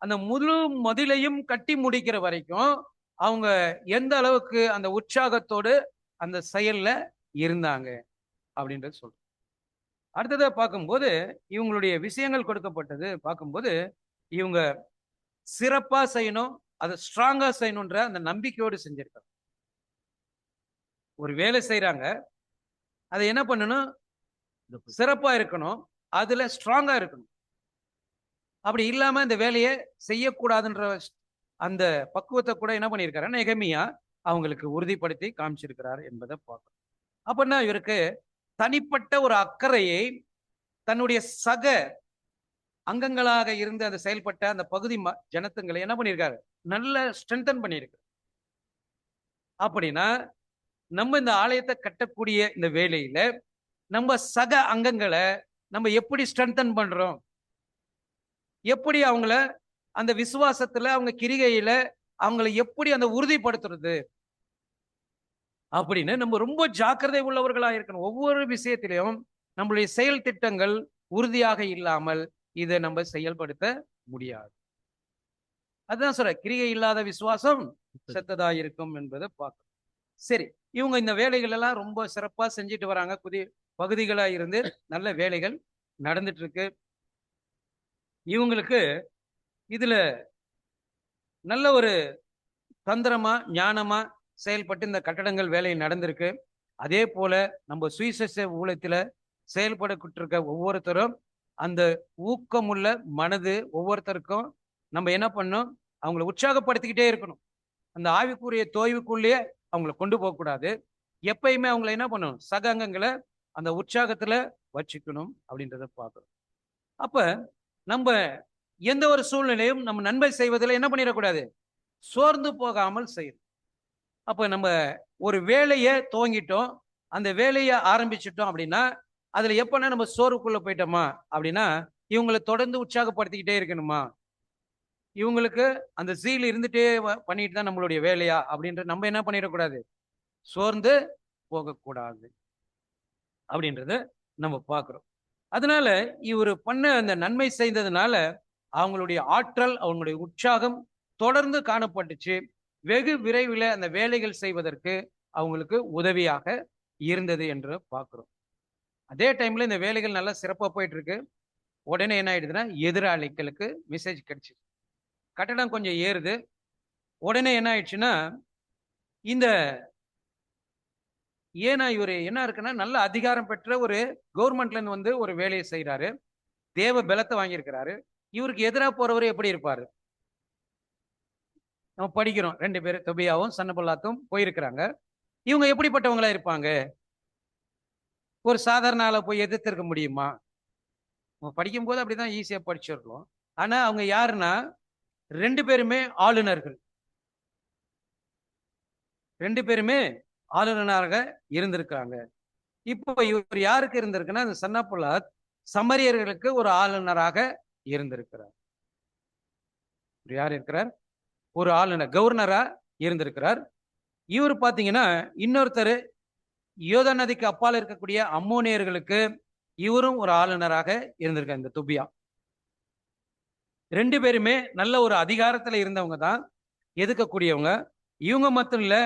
அந்த முழு மதிலையும் கட்டி முடிக்கிற வரைக்கும் அவங்க எந்த அளவுக்கு அந்த உற்சாகத்தோடு அந்த செயல்ல இருந்தாங்க அப்படின்றது சொல்றோம். அடுத்ததா பார்க்கும்போது இவங்களுடைய விஷயங்கள் கொடுக்கப்பட்டது பார்க்கும்போது இவங்க சிறப்பா செய்யணும், அதை ஸ்ட்ராங்கா செய்யணும்ன்ற அந்த நம்பிக்கையோடு செஞ்சிருக்காங்க. ஒரு வேலை செய்யறாங்க, அதை என்ன பண்ணணும்? சிறப்பா இருக்கணும், அதுல ஸ்ட்ராங்கா இருக்கணும். அப்படி இல்லாம இந்த வேலையை செய்யக்கூடாதுன்ற அந்த பக்குவத்தை கூட என்ன பண்ணியிருக்காரு நெகேமியா அவங்களுக்கு உறுதிப்படுத்தி காமிச்சிருக்கிறார் என்பதை பார்க்கணும். அப்படின்னா இவருக்கு தனிப்பட்ட ஒரு அக்கறையை தன்னுடைய சக அங்கங்களாக இருந்து அந்த செயல்பட்ட அந்த பகுதி ஜனத்துங்களை என்ன பண்ணியிருக்காரு? நல்ல ஸ்ட்ரென்தன் பண்ணியிருக்கு. அப்படின்னா நம்ம இந்த ஆலயத்தை கட்டக்கூடிய இந்த வேலையில நம்ம சக அங்கங்களை நம்ம எப்படி ஸ்ட்ரென்தன் பண்றோம், எப்படி அவங்கள அந்த விசுவாசத்துல அவங்க கிரிகையில அவங்களை எப்படி அந்த உறுதிப்படுத்துறது அப்படின்னு நம்ம ரொம்ப ஜாக்கிரதை உள்ளவர்களா இருக்கணும். ஒவ்வொரு விஷயத்திலையும் நம்மளுடைய செயல் திட்டங்கள் உறுதியாக இல்லாமல் இதை நம்ம செயல்படுத்த முடியாது. அதுதான் சொல்ற, கிரிகை இல்லாத விசுவாசம் செத்ததா இருக்கும் என்பதை பார்க்கணும். சரி, இவங்க இந்த வேலைகள் எல்லாம் ரொம்ப சிறப்பா செஞ்சுட்டு வராங்க. புதிய பகுதிகளா இருந்து நல்ல வேலைகள் நடந்துட்டு இருக்கு. இவங்களுக்கு இதுல நல்ல ஒரு தந்திரமா ஞானமா செயல்பட்டு இந்த கட்டடங்கள் வேலை நடந்திருக்கு. அதே போல நம்ம சுவிசேஷ ஊழியத்துல செயல்பட்டு இருக்க ஒவ்வொருத்தரும் அந்த ஊக்கமுள்ள மனது ஒவ்வொருத்தருக்கும் நம்ம என்ன பண்ணணும்? அவங்களை உற்சாகப்படுத்திக்கிட்டே இருக்கணும். அந்த ஆவிக்குரிய தோய்வுக்குள்ளேயே அவங்களை கொண்டு போகக்கூடாது. எப்பயுமே அவங்களை என்ன பண்ணணும்? சக அங்கங்களை அந்த உற்சாகத்துல வச்சுக்கணும் அப்படின்றத பார்க்கணும். அப்ப நம்ம எந்த ஒரு சூழ்நிலையும் நம்ம நன்மை செய்வதில் என்ன பண்ணிடக்கூடாது? சோர்ந்து போகாமல் செய்யணும். அப்ப நம்ம ஒரு வேலையை துவங்கிட்டோம், அந்த வேலையை ஆரம்பிச்சிட்டோம் அப்படின்னா அதுல எப்பன்னா நம்ம சோர்வுக்குள்ள போயிட்டோமா அப்படின்னா இவங்களை தொடர்ந்து உற்சாகப்படுத்திக்கிட்டே இருக்கணுமா? இவங்களுக்கு அந்த சீல் இருந்துட்டே பண்ணிட்டு தான் நம்மளுடைய வேலையா அப்படின்ற நம்ம என்ன பண்ணிடக்கூடாது? சோர்ந்து போகக்கூடாது அப்படின்றத நம்ம பார்க்கிறோம். அதனால இவர் பண்ண அந்த நன்மை செய்ததுனால அவங்களுடைய ஆற்றல், அவங்களுடைய உற்சாகம் தொடர்ந்து காணப்பட்டுச்சு. வெகு விரைவில் அந்த வேலைகள் செய்வதற்கு அவங்களுக்கு உதவியாக இருந்தது என்று பார்க்கிறோம். அதே டைம்ல இந்த வேலைகள் நல்லா சிறப்பா போயிட்டு இருக்கு. உடனே என்ன ஆயிடுதுன்னா எதிராளிகளுக்கு மெசேஜ் கிடைச்சு கட்டடம் கொஞ்சம் ஏறுது. உடனே என்ன ஆயிடுச்சுன்னா இந்த ஏன்னா இவர் என்ன இருக்குன்னா நல்ல அதிகாரம் பெற்ற ஒரு கவர்மெண்ட்ல இருந்து வந்து ஒரு வேலையை செய்யறாரு, தேவ பலத்தை வாங்கியிருக்கிறாரு. இவருக்கு எதிராக போறவர் எப்படி இருப்பாரு? நம்ம படிக்கிறோம் 2 பேரு தொபியாவும் சன்னபல்லாத்தும் போயிருக்கிறாங்க. இவங்க எப்படிப்பட்டவங்களா இருப்பாங்க? ஒரு சாதாரண ஆளை போய் எதிர்த்திருக்க முடியுமா? நம்ம படிக்கும்போது அப்படிதான் ஈஸியா படிச்சிடுறோம். ஆனா அவங்க யாருன்னா 2 பேருமே ஆளுநர்கள். 2 பேருமே ஆளுநராக இருந்திருக்காங்க. இப்போ இவர் யாருக்கு இருந்திருக்குன்னா, அந்த சன்னபல்லாத் சமரியர்களுக்கு ஒரு ஆளுநராக இருந்திருக்கிறார். இவர் யார் இருக்கிறார்? ஒரு ஆளுநர், கவர்னரா இருந்திருக்கிறார். இவர் பாத்தீங்கன்னா இன்னொருத்தர் யோர்தான் நதிக்கு அப்பால் இருக்கக்கூடிய அம்மோனியர்களுக்கு இவரும் ஒரு ஆளுநராக இருந்திருக்கார். இந்த தொபியா 2 பேருமே நல்ல ஒரு அதிகாரத்துல இருந்தவங்க தான், எதுக்கக்கூடியவங்க. இவங்க மட்டும் இல்ல,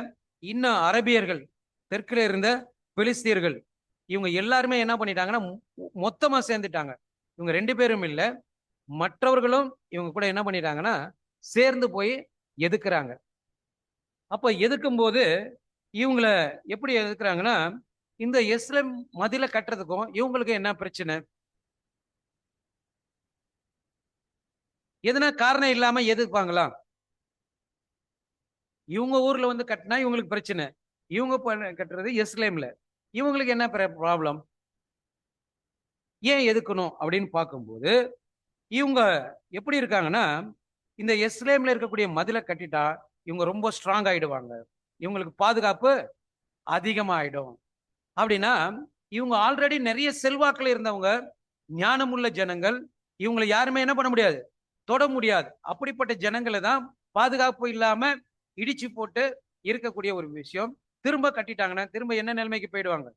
இன்னும் அரபியர்கள், தெற்குல இருந்த பெலிஸ்தியர்கள், இவங்க எல்லாருமே என்ன பண்ணிட்டாங்கன்னா மொத்தமா சேர்ந்துட்டாங்க. இவங்க 2 பேரும் இல்ல, மற்றவர்களும் இவங்க கூட என்ன பண்ணிட்டாங்கன்னா சேர்ந்து போய் எதுக்குறாங்க. அப்ப எதுக்கும் போது இவங்கள எப்படி எதுக்குறாங்கன்னா, இந்த எஸ்லேம் மதில கட்டுறதுக்கும் இவங்களுக்கு என்ன பிரச்சனை? எதுனா காரணம் இல்லாம எதிர்ப்பாங்களா? இவங்க ஊர்ல வந்து கட்டினா இவங்களுக்கு பிரச்சனை. இவங்க கட்டுறது எஸ்லேம்ல, இவங்களுக்கு என்ன ப்ராப்ளம்? ஏன் எதுக்கணும் அப்படின்னு பார்க்கும்போது இவங்க எப்படி இருக்காங்கன்னா, இந்த எஸ்லேம்ல இருக்கக்கூடிய மதில கட்டிட்டா இவங்க ரொம்ப ஸ்ட்ராங் ஆயிடுவாங்க, இவங்களுக்கு பாதுகாப்பு அதிகமாயிடும். அப்படின்னா இவங்க ஆல்ரெடி நிறைய செல்வாக்குல இருந்தவங்க, ஞானமுள்ள ஜனங்கள், இவங்களை யாருமே என்ன பண்ண முடியாது, தொட முடியாது. அப்படிப்பட்ட ஜனங்களை தான் பாதுகாப்பு இல்லாம இடிச்சு போட்டு இருக்கக்கூடிய ஒரு விஷயம். திரும்ப கட்டிட்டாங்கன்னா திரும்ப என்ன நிலைமைக்கு போயிடுவாங்க?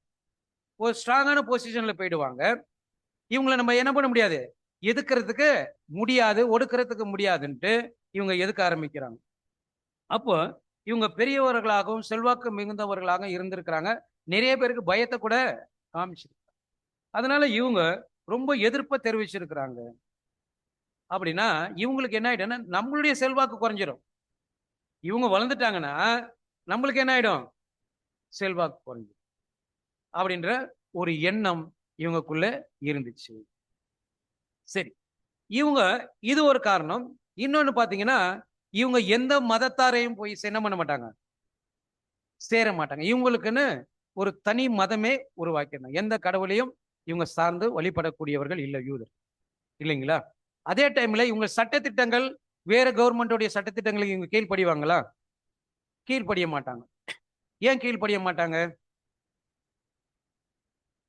ஒரு ஸ்ட்ராங்கான பொசிஷன்ல போயிடுவாங்க. இவங்களை நம்ம என்ன பண்ண முடியாது, எதுக்கிறதுக்கு முடியாது, ஒடுக்கிறதுக்கு முடியாதுன்ட்டு இவங்க எதுக்க ஆரம்பிக்கிறாங்க. அப்போ இவங்க பெரியவர்களாகவும் செல்வாக்கு மிகுந்தவர்களாக இருந்திருக்கிறாங்க. நிறைய பேருக்கு பயத்தை கூட காமிச்சிருக்காங்க. அதனால இவங்க ரொம்ப எதிர்ப்பை தெரிவிச்சிருக்கிறாங்க. அப்படின்னா இவங்களுக்கு என்ன ஆயிடும்னா நம்மளுடைய செல்வாக்கு குறைஞ்சிடும். இவங்க வளர்ந்துட்டாங்கன்னா நம்மளுக்கு என்ன ஆயிடும், செல்வாக்கு குறைஞ்சிடும் அப்படின்ற ஒரு எண்ணம் இவங்களுக்குள்ள இருந்துச்சு. சரி, இவங்க இது ஒரு காரணம். இன்னொன்னு பாத்தீங்கன்னா, இவங்க எந்த மதத்தாரையும் போய் என்ன பண்ண மாட்டாங்க, சேர மாட்டாங்க. இவங்களுக்குன்னு ஒரு தனி மதமே உருவாக்கினாங்க. எந்த கடவுளையும் இவங்க சார்ந்து வழிபடக்கூடியவர்கள் இல்லை யூதர், இல்லைங்களா? அதே டைம்ல இவங்க சட்டத்திட்டங்கள், வேற கவர்மெண்டோடைய சட்டத்திட்டங்களுக்கு இவங்க கீழ்ப்படிவாங்களா? கீழ்ப்படிய மாட்டாங்க. ஏன் கீழ்ப்படிய மாட்டாங்க?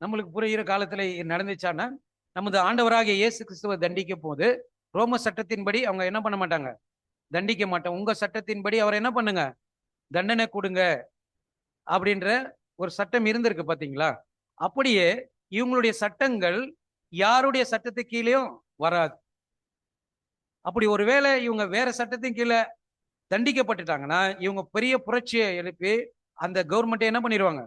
நம்மளுக்கு புரிகிற காலத்துல நடந்துச்சான்னா, நமது ஆண்டவராகிய இயேசு கிறிஸ்துவை தண்டிக்க போது ரோம சட்டத்தின்படி அவங்க என்ன பண்ண மாட்டாங்க, தண்டிக்க மாட்டோம். உங்க சட்டத்தின்படி அவர் என்ன பண்ணுங்க, தண்டனை கொடுங்க அப்படின்ற ஒரு சட்டம் இருந்திருக்கு பாத்தீங்களா? அப்படியே இவங்களுடைய சட்டங்கள் யாருடைய சட்டத்துக்கு கீழேயும் வராது. அப்படி ஒருவேளை இவங்க வேற சட்டத்தின் கீழே தண்டிக்கப்பட்டுட்டாங்கன்னா இவங்க பெரிய புரட்சியை எழுப்பி அந்த கவர்மெண்ட் என்ன பண்ணிடுவாங்க,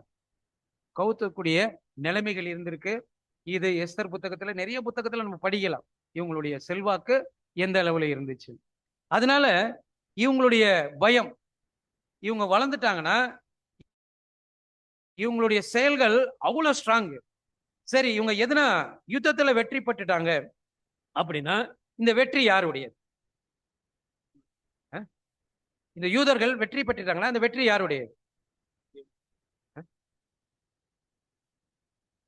கவுத்தக்கூடிய நிலைமைகள் இருந்திருக்கு. இது எஸ்தர் புத்தகத்துல, நிறைய புத்தகத்துல நம்ம படிக்கலாம் இவங்களுடைய செல்வாக்கு எந்த அளவுல இருந்துச்சு. அதனால இவங்களுடைய பயம், இவங்க வளர்ந்துட்டாங்கன்னா இவங்களுடைய செயல்கள் அவ்வளவு ஸ்ட்ராங். சரி, இவங்க எதுனா யுத்தத்துல வெற்றி பெற்றுட்டாங்க அப்படின்னா இந்த வெற்றி யாருடையது? இந்த யூதர்கள் வெற்றி பெற்றுட்டாங்கன்னா இந்த வெற்றி யாருடையது?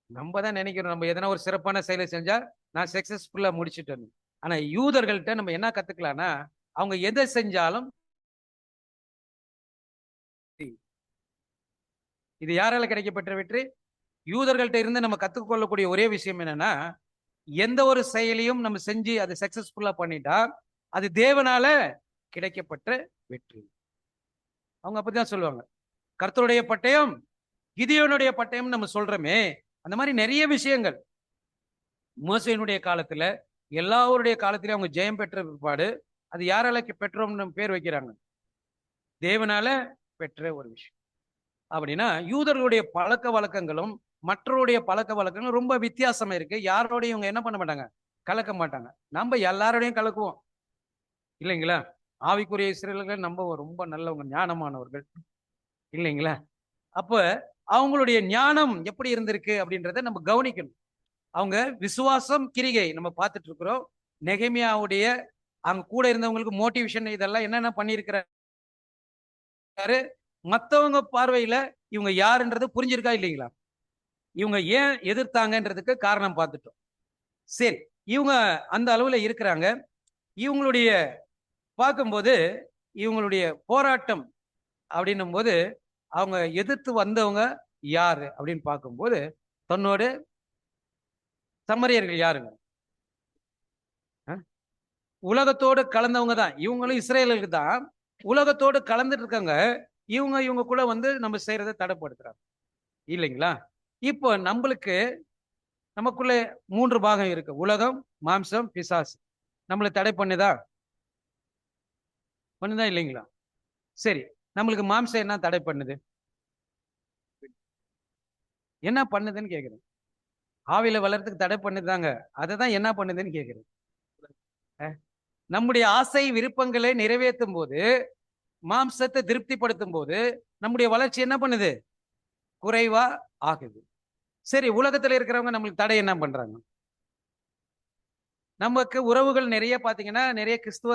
நம்ம தான் நினைக்கிறோம் நம்ம எதனா ஒரு சிறப்பான செயலை செஞ்சா நான் சக்சஸ்ஃபுல்லா முடிச்சுட்டேன். ஆனா யூதர்கள்ட்ட நம்ம என்ன கத்துக்கலாம்னா, அவங்க எதை செஞ்சாலும் இது யாரால கிடைக்கப்பட்ட வெற்றி? யூதர்கள்ட்ட இருந்து நம்ம கத்துக்கொள்ளக்கூடிய ஒரே விஷயம் என்னன்னா, எந்த ஒரு செயலையும் நம்ம செஞ்சு அதை சக்சஸ்ஃபுல்லா பண்ணிட்டா அது தேவனால கிடைக்கப்பட்ட வெற்றி. அவங்க அப்படிதான் சொல்லுவாங்க, கர்த்தருடைய பட்டயம் கிதியோனுடைய பட்டயம் நம்ம சொல்றோமே, அந்த மாதிரி நிறைய விஷயங்கள் மோசேயினுடைய காலத்துல, எல்லாருடைய காலத்திலும் அவங்க ஜெயம் பெற்ற பிற்பாடு அது யாரால பெற்றோம்னு பேர் வைக்கிறாங்க, தேவனால பெற்ற ஒரு விஷயம். அப்படின்னா யூதர்களுடைய பழக்க வழக்கங்களும் மற்றவருடைய பழக்க வழக்கங்களும் ரொம்ப வித்தியாசமா இருக்கு. யாரோடையும் இவங்க என்ன பண்ண மாட்டாங்க, கலக்க மாட்டாங்க. நம்ம எல்லாரோடையும் கலக்குவோம், இல்லைங்களா? ஆவிக்குரிய இஸ்ரேலர்கள் நம்ம ரொம்ப நல்லவங்க, ஞானமானவர்கள், இல்லைங்களா? அப்ப அவங்களுடைய ஞானம் எப்படி இருந்திருக்கு அப்படின்றத நம்ம கவனிக்கணும். அவங்க விசுவாசம் கிரிகை நம்ம பார்த்துட்டு இருக்கிறோம். நெகேமியாவுடைய அங்க கூட இருந்தவங்களுக்கு மோட்டிவேஷன் இதெல்லாம் என்னென்ன பண்ணியிருக்கிறாரு, மற்றவங்க பார்வையில இவங்க யாருன்றது புரிஞ்சிருக்கா இல்லைங்களா? இவங்க ஏன் எதிர்த்தாங்கன்றதுக்கு காரணம் பார்த்துட்டோம். சரி, இவங்க அந்த அளவுல இருக்கிறாங்க. இவங்களுடைய பார்க்கும்போது இவங்களுடைய போராட்டம் அப்படின்னும் போது அவங்க எதிர்த்து வந்தவங்க யாரு அப்படின்னு பார்க்கும்போது தன்னோட சமரியர்கள் யாருங்க? உலகத்தோடு கலந்தவங்க தான். இவங்களும் இஸ்ரேலுக்கு தான் உலகத்தோடு கலந்துட்டு இருக்காங்க. இவங்க கூட வந்து நம்ம செய்யறதை தடைப்படுத்துறாங்க இல்லைங்களா? இப்போ நம்மளுக்கு நமக்குள்ள 3 பாகம் இருக்கு. உலகம், மாம்சம், பிசாசு. நம்மளை தடை பண்ணுதா இல்லைங்களா? சரி, நம்மளுக்கு மாம்சம் என்ன தடை பண்ணுது? என்ன பண்ணுதுன்னு கேக்குறேன். ஆவியில வளர்றதுக்கு தடை பண்ணுதாங்க. அதுதான் என்ன பண்ணுதுன்னு கேக்குறேன். நம்முடைய ஆசை விருப்பங்களை நிறைவேற்றும் போது, மாம்சத்தை திருப்திப்படுத்தும் போது நம்முடைய வளர்ச்சி என்ன பண்ணுது? குறைவா ஆகுது. சரி, உலகத்துல இருக்கிறவங்க நம்மளுக்கு தடை என்ன பண்றாங்க? நமக்கு உறவுகள் நிறைய பாத்தீங்கன்னா நிறைய கிறிஸ்துவ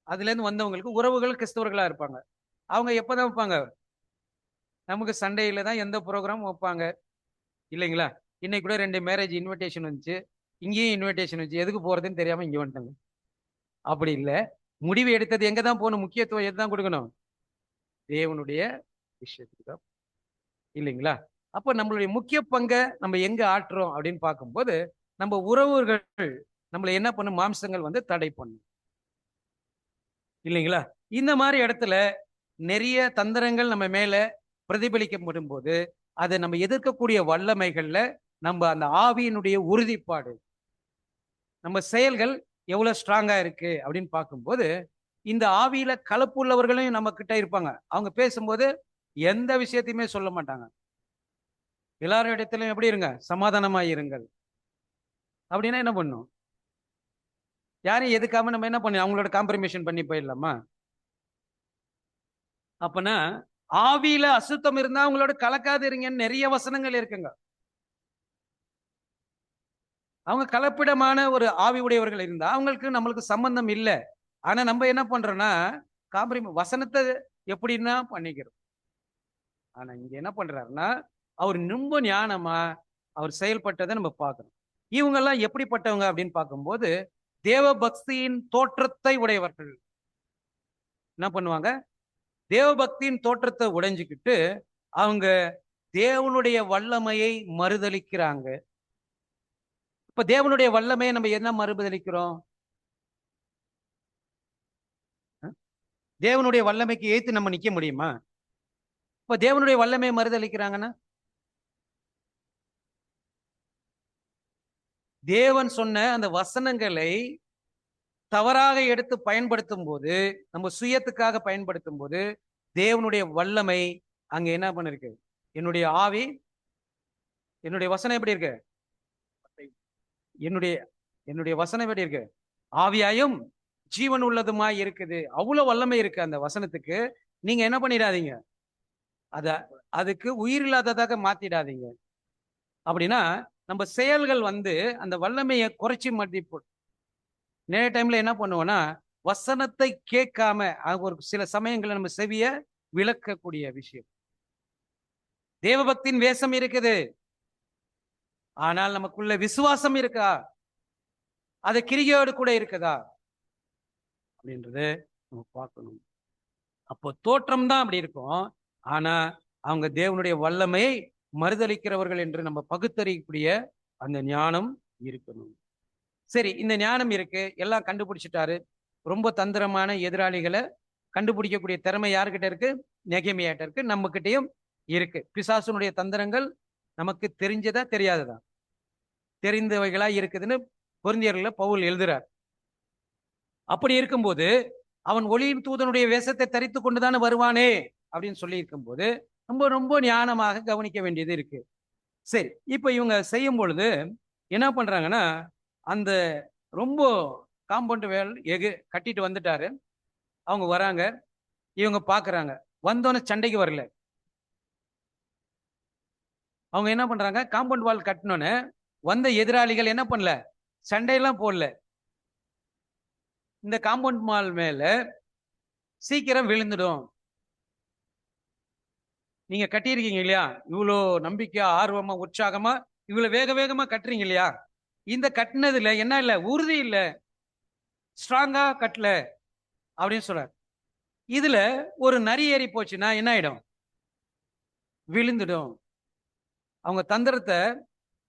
அதுல இருந்து வந்தவங்களுக்கு உறவுகள் கிறிஸ்தவர்களா இருப்பாங்க. அவங்க எப்பதான் வைப்பாங்க? நமக்கு சண்டேல தான் எந்த ப்ரோக்ராம் வைப்பாங்க இல்லைங்களா? இன்னைக்கு கூட 2 மேரேஜ் இன்விடேஷன் வந்துச்சு. இங்கேயும் இன்விடேஷன் வந்துச்சு. எதுக்கு போறதுன்னு தெரியாம இங்க வந்துட்டாங்க. அப்படி இல்ல, முடிவு எடுத்தது எங்க தான் போகணும்? முக்கியத்துவம் எதுதான் கொடுக்கணும்? தேவனுடைய விஷயத்துக்கு தான் இல்லைங்களா? அப்ப நம்மளுடைய முக்கிய பங்கை நம்ம எங்க ஆற்றுறோம் அப்படின்னு பார்க்கும்போது நம்ம உறவுகள் நம்மளை என்ன பண்ணும்? மாம்சங்கள் வந்து தடை பண்ணும் இல்லைங்களா? இந்த மாதிரி இடத்துல நிறைய தந்திரங்கள் நம்ம மேல பிரதிபலிக்கப்படும் போது அதை நம்ம எதிர்க்கக்கூடிய வல்லமைகள்ல நம்ம அந்த ஆவியினுடைய உறுதிப்பாடு, நம்ம செயல்கள் எவ்வளவு ஸ்ட்ராங்கா இருக்கு அப்படின்னு பார்க்கும்போது இந்த ஆவியில கலப்பு உள்ளவர்களும் நம்ம கிட்ட இருப்பாங்க. அவங்க பேசும்போது எந்த விஷயத்தையுமே சொல்ல மாட்டாங்க. எல்லாரும் இடத்திலும் எப்படி இருங்க? சமாதானமா இருங்கள் அப்படின்னா என்ன பண்ணும்? யாரையும் எதுக்காம நம்ம என்ன பண்ணி அவங்களோட காம்ப்ரமைஷன் பண்ணி போயிடலாமா? அப்பனா ஆவியில அசுத்தம் இருந்தா அவங்களோட கலக்காது இருங்கன்னு நிறைய வசனங்கள் இருக்குங்க. அவங்க கலப்பிடமான ஒரு ஆவி உடையவர்கள் இருந்தா அவங்களுக்கு நம்மளுக்கு சம்பந்தம் இல்லை. ஆனா நம்ம என்ன பண்றோம்னா வசனத்தை எப்படின்னா பண்ணிக்கிறோம். ஆனா இங்க என்ன பண்றாருன்னா அவர் ரொம்ப ஞானமா அவர் செயல்பட்டதை நம்ம பார்க்கணும். இவங்க எல்லாம் எப்படிப்பட்டவங்க அப்படின்னு பார்க்கும்போது தேவ பக்தியின் தோற்றத்தை உடையவர்கள். என்ன பண்ணுவாங்க? தேவ பக்தியின் தோற்றத்தை உடைஞ்சுக்கிட்டு அவங்க தேவனுடைய வல்லமையை மறுதலிக்கிறாங்க. இப்ப தேவனுடைய வல்லமையை நம்ம என்ன மறுதலிக்கிறோம்? தேவனுடைய வல்லமைக்கு ஏத்து நம்ம நிக்க முடியுமா? இப்ப தேவனுடைய வல்லமையை மறுதலிக்கிறாங்கன்னா தேவன் சொன்ன அந்த வசனங்களை தவறாக எடுத்து பயன்படுத்தும் போது, நம்ம சுயத்துக்காக பயன்படுத்தும் போது தேவனுடைய வல்லமை அங்க என்ன பண்ணிருக்கு? என்னுடைய ஆவி, என்னுடைய வசனம் எப்படி இருக்கு? என்னுடைய வசனம் எப்படி இருக்கு? ஆவியாயும் ஜீவன் உள்ளதுமாய் இருக்குது. அவ்வளவு வல்லமை இருக்கு அந்த வசனத்துக்கு. நீங்க என்ன பண்ணிடாதீங்க? அத அதுக்கு உயிர் இல்லாததாக மாத்திடாதீங்க. அப்படின்னா நம்ம செயல்கள் வந்து அந்த வல்லமையை குறைச்சி மதிப்பு நிறைய டைம்ல என்ன பண்ணுவோம்னா வசனத்தை கேட்காம ஒரு சில சமயங்கள்ல நம்ம செவிய விளக்கக்கூடிய விஷயம். தேவபக்தியின் வேஷம் இருக்குது, ஆனால் நமக்குள்ள விசுவாசம் இருக்கா? அது கிரியோடு கூட இருக்குதா அப்படின்றது நம்ம பார்க்கணும். அப்போ தோற்றம் தான் அப்படி இருக்கும். ஆனா அவங்க தேவனுடைய வல்லமையை மறுதலிக்கிறவர்கள் என்று நம்ம பகுத்தறியக்கூடிய அந்த ஞானம் இருக்கணும். சரி, இந்த ஞானம் இருக்கு, எல்லாம் கண்டுபிடிச்சிட்டாரு. ரொம்ப தந்திரமான எதிராளிகளை கண்டுபிடிக்கக்கூடிய திறமை யாருக்கிட்ட இருக்கு? நெகேமியாட்ட இருக்கு, நம்ம கிட்டையும் இருக்கு. பிசாசுனுடைய தந்திரங்கள் நமக்கு தெரிஞ்சதா தெரியாததா? தெரிந்தவைகளா இருக்குதுன்னு கொரிந்தியர்ல பவுல் எழுதுறார். அப்படி இருக்கும்போது அவன் ஒளியின் தூதனுடைய வேஷத்தை தரித்து கொண்டுதானே வருவானே அப்படின்னு சொல்லி இருக்கும்போது ரொம்ப ரொம்ப ஞானமாக கவனிக்க வேண்டியது இருக்கு. சரி, இப்ப இவங்க செய்யும் பொழுது என்ன பண்றாங்கன்னா அந்த ரொம்ப காம்பவுண்ட் வேல் கட்டிட்டு வந்துட்டாரு. அவங்க வராங்க, இவங்க பாக்குறாங்க. வந்தோன்னு சண்டைக்கு வரல. அவங்க என்ன பண்றாங்க? காம்பவுண்ட் வால் கட்டினோன்னு வந்த எதிராளிகள் என்ன பண்ணல? சண்டையெல்லாம் போடல. இந்த காம்பவுண்ட் மால் மேல சீக்கிரம் விழுந்துடும். நீங்க கட்டியிருக்கீங்க இல்லையா, இவ்வளோ நம்பிக்கையா, ஆர்வமா, உற்சாகமா, இவ்வளவு வேக வேகமா கட்டுறீங்க இல்லையா, இந்த கட்டினதுல என்ன இல்ல, உறுதி இல்ல, ஸ்ட்ராங்கா கட்டல அப்படின்னு சொல்றாரு. இதுல ஒரு நரி ஏறி போச்சுன்னா என்ன ஆயிடும்? விழுந்துடும். அவங்க தந்திரத்தை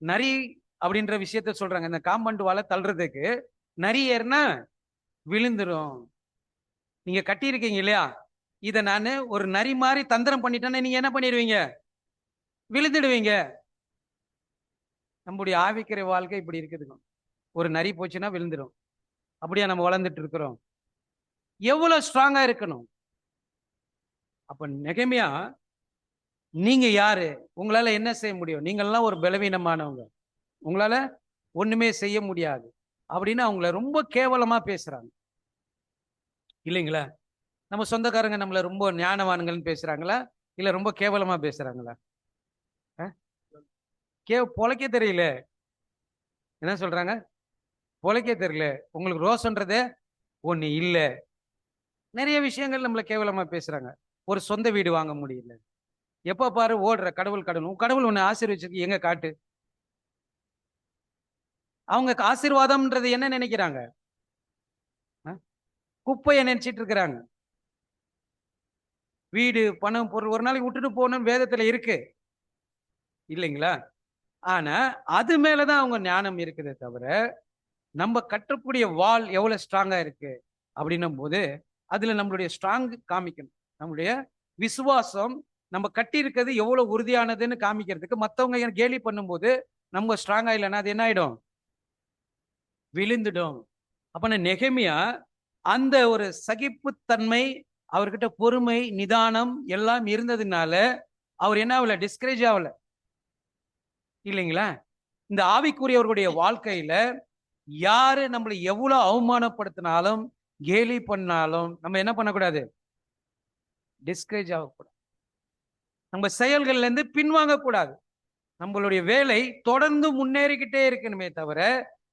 நரி அப்படின்ற விஷயத்த சொல்றாங்க. இந்த காம்பவுண்ட் வாழ தள்ளுறதுக்கு நரி ஏறினா விழுந்துடும். நீங்க கட்டியிருக்கீங்க இல்லையா, இத நான் ஒரு நரி மாதிரி தந்திரம் பண்ணிட்டேன்னா நீங்க என்ன பண்ணிடுவீங்க? விழுந்துடுவீங்க. நம்முடைய ஆவிக்கிற வாழ்க்கை இப்படி இருக்குதுங்க. ஒரு நரி போச்சுன்னா விழுந்துடும். அப்படியா நம்ம வளர்ந்துட்டு இருக்கிறோம்? எவ்வளவு ஸ்ட்ராங்கா இருக்கணும். அப்ப நெகேமியா, நீங்க யாரு? உங்களால என்ன செய்ய முடியும்? நீங்கள்லாம் ஒரு பலவீனமானவங்க, உங்களால ஒண்ணுமே செய்ய முடியாது அப்படின்னு அவங்கள ரொம்ப கேவலமா பேசுறாங்க இல்லைங்களா? நம்ம சொந்தக்காரங்க நம்மள ரொம்ப ஞானவான்கள்னு பேசுறாங்களா, இல்ல ரொம்ப கேவலமா பேசுறாங்களா? பொழைக்க தெரியல. என்ன சொல்றாங்க? பொழைக்க தெரியல, உங்களுக்கு ரோசன்றதே ஒண்ணு இல்ல. நிறைய விஷயங்கள் நம்மள கேவலமா பேசுறாங்க. ஒரு சொந்த வீடு வாங்க முடியல, எப்ப பாரு ஓடுற கடவுள் கடவுள். உன் கடவுள் உன்னை ஆசீர்வதிச்சிருக்கு, எங்க காட்டு. அவங்க ஆசீர்வாதம்ன்றது என்ன நினைக்கிறாங்க? குப்பையை நினைச்சிட்டு இருக்கிறாங்க. வீடு, பணம், பொருள் ஒரு நாளைக்கு விட்டுட்டு போகணும் வேதத்துல இருக்கு இல்லைங்களா? ஆனா அது மேலதான் அவங்க ஞானம் இருக்குதே தவிர, நம்ம கட்டக்கூடிய வால் எவ்வளவு ஸ்ட்ராங்கா இருக்கு அப்படின்னும் போது அதுல நம்மளுடைய ஸ்ட்ராங் காமிக்கணும். நம்மளுடைய விசுவாசம் நம்ம கட்டி இருக்கிறது எவ்வளவு உறுதியானதுன்னு காமிக்கிறதுக்கு மத்தவங்க கேலி பண்ணும்போது நம்ம ஸ்ட்ராங்கா இல்லைன்னா அது என்ன ஆயிடும்? விழுந்துடும். அப்ப நெகேமியா அந்த ஒரு சகிப்புத்தன்மை, அவர்கிட்ட பொறுமை, நிதானம் எல்லாம் இருந்ததுனால அவர் என்ன ஆகல? டிஸ்கரேஜ் ஆகல இல்லைங்களா? இந்த ஆவிக்குரியவர்களுடைய வாழ்க்கையில யாரு நம்மளை எவ்வளவு அவமானப்படுத்தினாலும், கேலி பண்ணாலும் நம்ம என்ன பண்ணக்கூடாது? டிஸ்கரேஜ் ஆகக்கூடாது. நம்ம செயல்கள்ல இருந்து பின்வாங்க கூடாது. நம்மளுடைய வேலை தொடர்ந்து முன்னேறிக்கிட்டே இருக்கணுமே தவிர,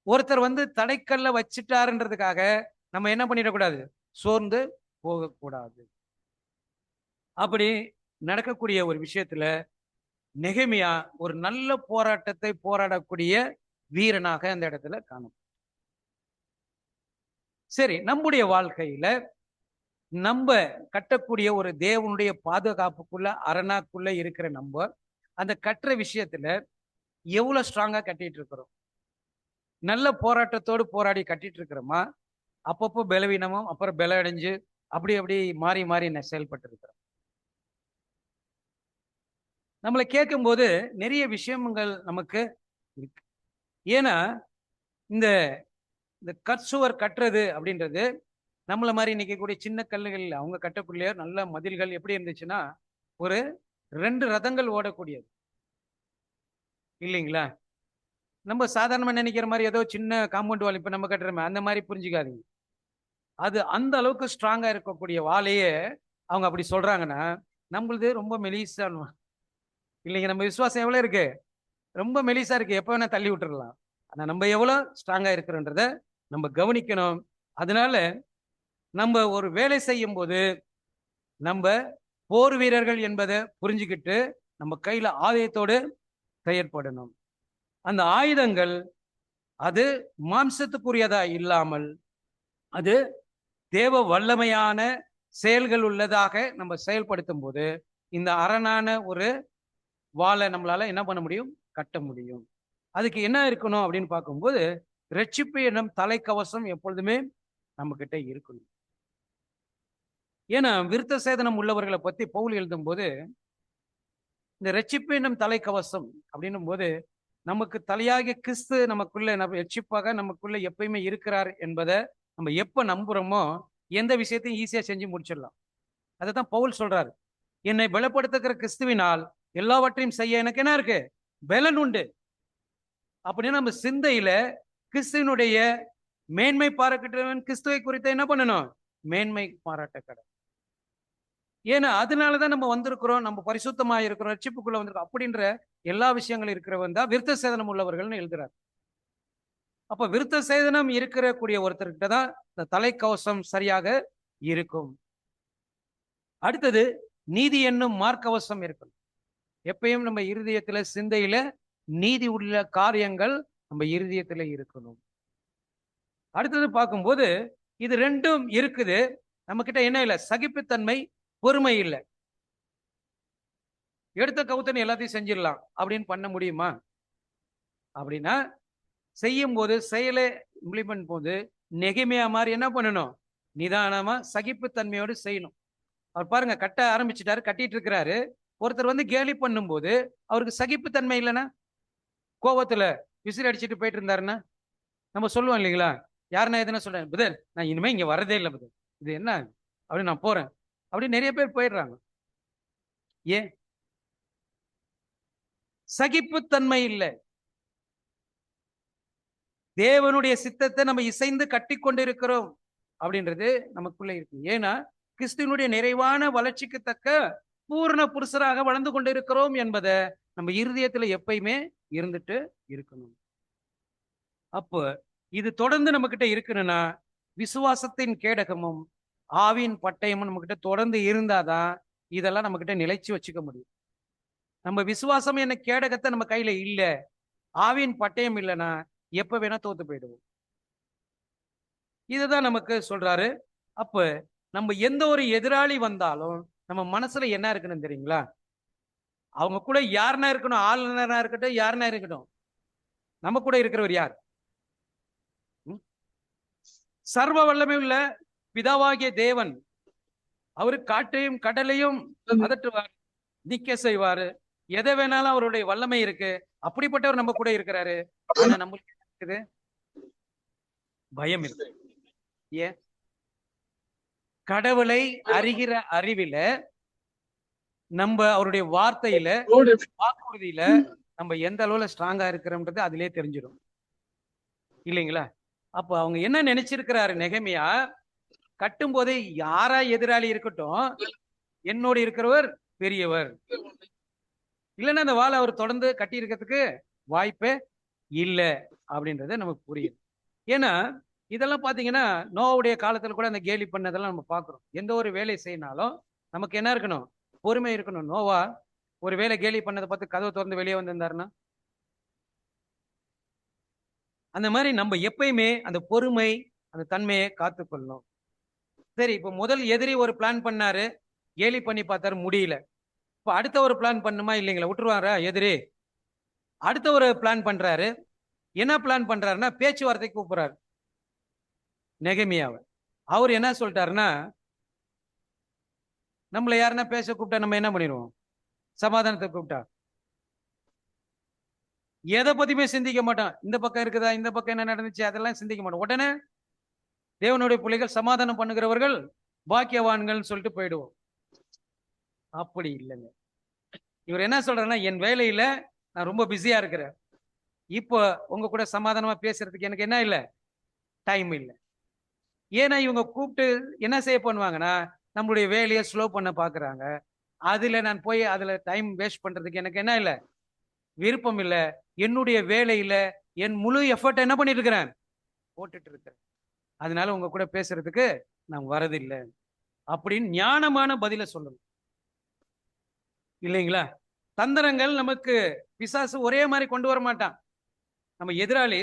ஒருத்தர் வந்து தடைக்கல்ல வச்சுட்டாருன்றதுக்காக நம்ம என்ன பண்ணிடக்கூடாது? சோர்ந்து போகக்கூடாது. அப்படி நடக்கக்கூடிய ஒரு விஷயத்துல நெகேமியா ஒரு நல்ல போராட்டத்தை போராடக்கூடிய வீரனாக அந்த இடத்துல காணும். சரி, நம்முடைய வாழ்க்கையில நம்ம கட்டக்கூடிய ஒரு தேவனுடைய பாதுகாப்புக்குள்ள அரணாக்குள்ள இருக்கிற நம்ம அந்த கட்டுற விஷயத்துல எவ்வளவு ஸ்ட்ராங்கா கட்டிட்டு இருக்கிறோம்? நல்ல போராட்டத்தோடு போராடி கட்டிட்டு இருக்கிறோமா, அப்பப்போ பலவீனமும் அப்புறம் பல அடைஞ்சு அப்படி அப்படி மாறி மாறி செயல்பட்டு இருக்கிறோம்? நம்மளை கேட்கும் போது நிறைய விஷயங்கள் நமக்கு இருக்கு. ஏன்னா இந்த இந்த கற்சுவர் கட்டுறது அப்படின்றது நம்மள மாதிரி இன்னைக்கு கூடிய சின்ன கல்லுகள், அவங்க கட்டக்கூடிய நல்ல மதில்கள் எப்படி இருந்துச்சுன்னா ஒரு 2 ரதங்கள் ஓடக்கூடியது இல்லைங்களா? நம்ம சாதாரணமா நினைக்கிற மாதிரி ஏதோ சின்ன காம்பவுண்ட் வால் இப்ப நம்ம கட்டுறோமே அந்த மாதிரி புரிஞ்சுக்காதீங்க. அது அந்த அளவுக்கு ஸ்ட்ராங்கா இருக்கக்கூடிய வாளையே அவங்க அப்படி சொல்றாங்கன்னா நம்மளுது ரொம்ப மெலிசான இல்லைங்க. நம்ம விசுவாசம் எவ்வளவு இருக்கு? ரொம்ப மெலிசா இருக்கு, எப்ப வேணா தள்ளி விட்டுறலாம். ஆனா நம்ம எவ்வளவு ஸ்ட்ராங்கா இருக்கிறோன்றத நம்ம கவனிக்கணும். அதனால நம்ம ஒரு வேலை செய்யும் போது நம்ம போர் வீரர்கள் என்பதை புரிஞ்சுக்கிட்டு நம்ம கையில ஆயுதத்தோடு செயற்படணும். அந்த ஆயுதங்கள் அது மாம்சத்துக்குரியதா இல்லாமல் அது தேவ வல்லமையான செயல்கள் உள்ளதாக நம்ம செயல்படுத்தும் போது இந்த அரணான ஒரு வாளை நம்மளால என்ன பண்ண முடியும்? கட்ட முடியும். அதுக்கு என்ன இருக்கணும் அப்படின்னு பார்க்கும்போது ரட்சிப்பு என்னும் தலைக்கவசம் எப்பொழுதுமே நம்ம கிட்ட இருக்கணும். ஏன்னா விருத்த சேதனம் உள்ளவர்களை பத்தி பவுல் எழுதும் போது இந்த ரட்சிப்பு என்னும் தலைக்கவசம் அப்படின்னும் போது நமக்கு தலையாகிய கிறிஸ்து நமக்குள்ள ரட்சிப்பாக நமக்குள்ள எப்பயுமே இருக்கிறார் என்பதை நம்ம எப்ப நம்புறோமோ எந்த விஷயத்தையும் ஈஸியா செஞ்சு முடிச்சிடலாம். அதைத்தான் பவுல் சொல்றாரு, என்னை பலப்படுத்துகிற கிறிஸ்துவினால் எல்லாவற்றையும் செய்ய எனக்கு என்ன இருக்கு? பலன் உண்டு. அப்படின்னு நம்ம சிந்தையில கிறிஸ்துவனுடைய மேன்மை பாராட்டுவன் கிறிஸ்துவை குறித்த என்ன பண்ணணும்? மேன்மை பாராட்ட கடை. ஏன்னா அதனாலதான் நம்ம வந்திருக்கிறோம், நம்ம பரிசுத்தமா இருக்கிறோம், ரட்சிப்புக்குள்ள வந்திருக்கோம் அப்படின்ற எல்லா விஷயங்களும் இருக்கிறவன் தான் விருத்த சேதனம் உள்ளவர்கள்னு எழுதுறாரு. அப்ப விருத்த சேதனம் இருக்கக்கூடிய ஒருத்தர்கிட்ட தான் இந்த தலைக்கவசம் சரியாக இருக்கும். அடுத்தது நீதி என்னும் மார்க்கவசம் இருக்கணும். எப்பயும் நம்ம இருதயத்துல சிந்தையில நீதி உள்ள காரியங்கள் நம்ம இருதயத்துல இருக்கணும். அடுத்தது பார்க்கும்போது இது ரெண்டும் இருக்குது. நம்ம கிட்ட என்ன இல்லை? சகிப்புத்தன்மை, பொறுமை இல்லை. எடுத்த கவுத்தன்னு எல்லாத்தையும் செஞ்சிடலாம் அப்படின்னு பண்ண முடியுமா? அப்படின்னா செய்யும் போது, செயலை இம்ப்ளிமெண்ட் போது நெகேமியா மாதிரி என்ன பண்ணணும்? நிதானமா சகிப்புத்தன்மையோடு செய்யணும். அவர் பாருங்க, கட்ட ஆரம்பிச்சுட்டாரு, கட்டிட்டு இருக்கிறாரு. ஒருத்தர் வந்து கேலி பண்ணும்போது அவருக்கு சகிப்புத்தன்மை இல்லைன்னா, கோவத்துல விசில் அடிச்சுட்டு போயிட்டு இருந்தாருன்னா நம்ம சொல்லுவோம் இல்லைங்களா? யாருன்னா எதுனா சொல்றேன், புதன் நான் இனிமே இங்க வரதே இல்லை புதன், இது என்ன அப்படி நான் போறேன் அப்படி நிறைய பேர் போயிடுறாங்க. ஏன்? சகிப்புத்தன்மை இல்லை. தேவனுடைய சித்தத்தை நம்ம இசைந்து கட்டி கொண்டிருக்கிறோம் அப்படின்றது நமக்குள்ள இருக்கு. ஏன்னா கிறிஸ்துவனுடைய நிறைவான வளர்ச்சிக்கு தக்க பூர்ண புருஷராக வளர்ந்து கொண்டிருக்கிறோம் என்பதை நம்ம இருதயத்துல எப்பயுமே இருந்துட்டு இருக்கணும். அப்போ இது தொடர்ந்து நம்ம கிட்ட இருக்கணும்னா விசுவாசத்தின் கேடகமும் ஆவின் பட்டயமும் நம்ம கிட்ட தொடர்ந்து இருந்தாதான் இதெல்லாம் நம்ம கிட்ட நிலைச்சு வச்சுக்க முடியும். நம்ம விசுவாசம் என்ன கேடகத்தை நம்ம கையில இல்ல, ஆவின் பட்டயம் இல்லைன்னா எப்ப வேணா தோத்து போயிடுவோம். இதுதான் நமக்கு சொல்றாரு. அப்ப நம்ம எந்த ஒரு எதிராளி வந்தாலும் நம்ம மனசுல என்ன இருக்கணும் தெரியுங்களா? அவங்க கூட யாருன்னா இருக்கணும், ஆளுநரா இருக்கட்டும், யாருன்னா இருக்கட்டும், நம்ம கூட இருக்கிறவர் யார்? சர்வ வல்லமை உள்ள பிதாவாகிய தேவன். அவரு காற்றையும் கடலையும் அதட்டுவார், நிக்க செய்வாரு. எதை வேணாலும் அவருடைய வல்லமை இருக்கு. அப்படிப்பட்டவர் நம்ம கூட இருக்கிறாரு. ஆனா நம்மளுக்கு இருக்குது பயம் இருக்கு. ஏன்? கடவுளை அறிகிற அறிவில, நம்ம அவருடைய வார்த்தையில, வாக்குறுதியில நம்ம எந்த அளவுல ஸ்ட்ராங்கா இருக்கிறோம்ன்றது அதிலே தெரிஞ்சிடும் இல்லைங்களா? அப்ப அவங்க என்ன நினைச்சிருக்கிறாரு நெகேமியா? கட்டும் போதே யாரா எதிராளி இருக்கட்டும், என்னோடு இருக்கிறவர் பெரியவர், இல்லைன்னா அந்த வாழை அவர் தொடர்ந்து கட்டி இருக்கிறதுக்கு வாய்ப்பே இல்லை அப்படின்றது நமக்கு புரியுது. ஏன்னா இதெல்லாம் பாத்தீங்கன்னா நோவுடைய காலத்துல கூட அந்த கேலி பண்ணதெல்லாம் நம்ம பாக்குறோம். எந்த ஒரு வேலை செய்யினாலும் நமக்கு என்ன இருக்கணும்? பொறுமை இருக்கணும். நோவா ஒரு வேலை கேலி பண்ணதை பார்த்து கதவை திறந்து வெளியே வந்திருந்தாருன்னா, அந்த மாதிரி நம்ம எப்பயுமே அந்த பொறுமை, அந்த தன்மையை காத்துக்கொள்ளணும். சரி, இப்ப முதல் எதிரி ஒரு பிளான் பண்ணாரு, கேலி பண்ணி பார்த்தாரு, முடியல. இப்ப அடுத்த ஒரு பிளான் பண்ணுமா இல்லைங்களா? விட்டுருவாரா எதிரி? அடுத்த ஒரு பிளான் பண்றாரு. என்ன பிளான் பண்றாருன்னா, பேச்சுவார்த்தைக்கு கூப்பிடுறாரு நெகேமியாவை. அவர் என்ன சொல்லிட்டாருன்னா, நம்மள யாருன்னா பேச கூப்பிட்டா நம்ம என்ன பண்ணிடுவோம்? சமாதானத்தை கூப்பிட்டா எதை பத்தியுமே சிந்திக்க மாட்டோம். இந்த பக்கம் இருக்குதா, இந்த பக்கம் என்ன நடந்துச்சு, அதெல்லாம் சிந்திக்க மாட்டோம். உடனே தேவனுடைய பிள்ளைகள் சமாதானம் பண்ணுகிறவர்கள் பாக்கியவான்கள் சொல்லிட்டு போயிடுவோம். அப்படி இல்லைங்க. இவர் என்ன சொல்றாருன்னா, என் வேலையில நான் ரொம்ப பிஸியா இருக்கிறேன், இப்போ உங்க கூட சமாதானமா பேசுறதுக்கு எனக்கு என்ன இல்லை, டைம் இல்லை. ஏன்னா இவங்க கூப்பிட்டு என்ன செய்ய பண்ணுவாங்கன்னா, நம்மளுடைய வேலையை ஸ்லோ பண்ண பாக்குறாங்க. அதுல நான் போய் அதுல டைம் வேஸ்ட் பண்றதுக்கு எனக்கு என்ன இல்லை, விருப்பம் இல்லை. என்னுடைய வேலையில என் முழு எஃபர்ட் என்ன பண்ணிட்டு இருக்கிறேன், போட்டுட்டு இருக்கிறேன். அதனால உங்க கூட பேசுறதுக்கு நான் வரதில்லை அப்படின்னு ஞானமான பதில சொல்லணும் இல்லைங்களா? தந்திரங்கள் நமக்கு பிசாசு ஒரே மாதிரி கொண்டு வர மாட்டான். நம்ம எதிராளி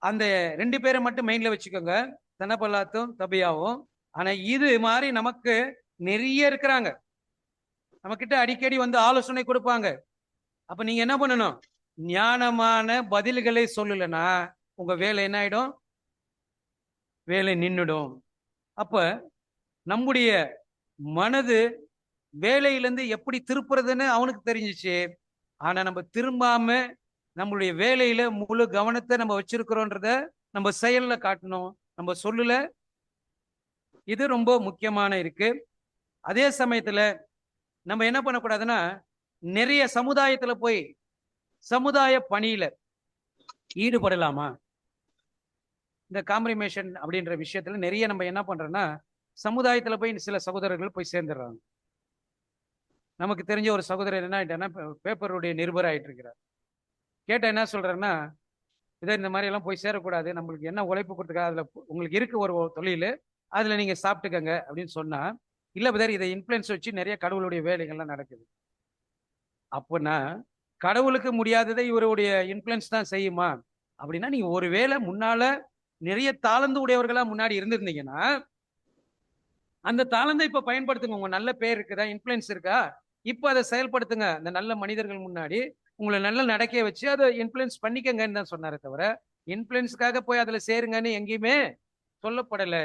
அந்த 2 பேரை மட்டும் மைண்ட்ல வச்சுக்கோங்க, சனபல்லாத்தும் தபியாவும். ஆனா இது மாதிரி நமக்கு நிறைய இருக்கிறாங்க. நம்ம கிட்ட அடிக்கடி வந்து ஆலோசனை கொடுப்பாங்க. அப்ப நீங்க என்ன பண்ணணும்? ஞானமான பதில்களை சொல்லலைன்னா உங்க வேலை என்ன ஆயிடும்? வேலை நின்றுடும். அப்ப நம்முடைய மனது வேலையிலேருந்து எப்படி திருப்புறதுன்னு அவனுக்கு தெரிஞ்சிச்சு. ஆனா நம்ம திரும்பாம நம்மளுடைய வேலையில முழு கவனத்தை நம்ம வச்சிருக்கிறோன்றத நம்ம செயல்ல காட்டணும், நம்ம சொல்லல. இது ரொம்ப முக்கியமான இருக்கு. அதே சமயத்துல நம்ம என்ன பண்ணக்கூடாதுன்னா, நிறைய சமுதாயத்துல போய் சமுதாய பணியில ஈடுபடலாமா? இந்த காம்ப்ரிமேஷன் அப்படின்ற விஷயத்துல நிறைய நம்ம என்ன பண்றோம்னா, சமுதாயத்துல போய் சில சகோதரர்கள் போய் சேர்ந்துடுறாங்க. நமக்கு தெரிஞ்ச ஒரு சகோதரர் என்ன ஆயிட்டாருன்னா, பேப்பருடைய நிருபர் ஆயிட்டு இருக்கிறார். கேட்ட என்ன சொல்றாருன்னா, இதை இந்த மாதிரி எல்லாம் போய் சேரக்கூடாது, நம்மளுக்கு என்ன உழைப்பு கொடுத்துருக்கா, அதுல உங்களுக்கு இருக்கு ஒரு தொழில், அதுல நீங்க சாப்பிட்டுக்கங்க அப்படின்னு சொன்னா, இல்ல பிரதர் இதை இன்ஃப்ளூயன்ஸ் வச்சு நிறைய கடவுளுடைய வேலைகள்லாம் நடக்குது. அப்போனா கடவுளுக்கு முடியாததை இவருடைய இன்ஃப்ளூயன்ஸ் தான் செய்யுமா அப்படின்னா, நீங்க ஒருவேளை முன்னால நிறைய தாளந்து உடையவர்களா முன்னாடி இருந்திருந்தீங்கன்னா, அந்த தாளந்தை இப்ப பயன்படுத்துங்க. உங்க நல்ல பேர் இருக்குதா, இன்ஃப்ளூயன்ஸ் இருக்கா, இப்ப அதை செயல்படுத்துங்க. அந்த நல்ல மனிதர்கள் முன்னாடி உங்களை நல்ல நடக்க வச்சு அதை இன்ஃப்ளூயன்ஸ் பண்ணிக்கங்கன்னு தான் சொன்னாரே தவிர, இன்ஃப்ளூயன்ஸ்க்காக போய் அதுல சேருங்கன்னு எங்கேயுமே சொல்லப்படலை.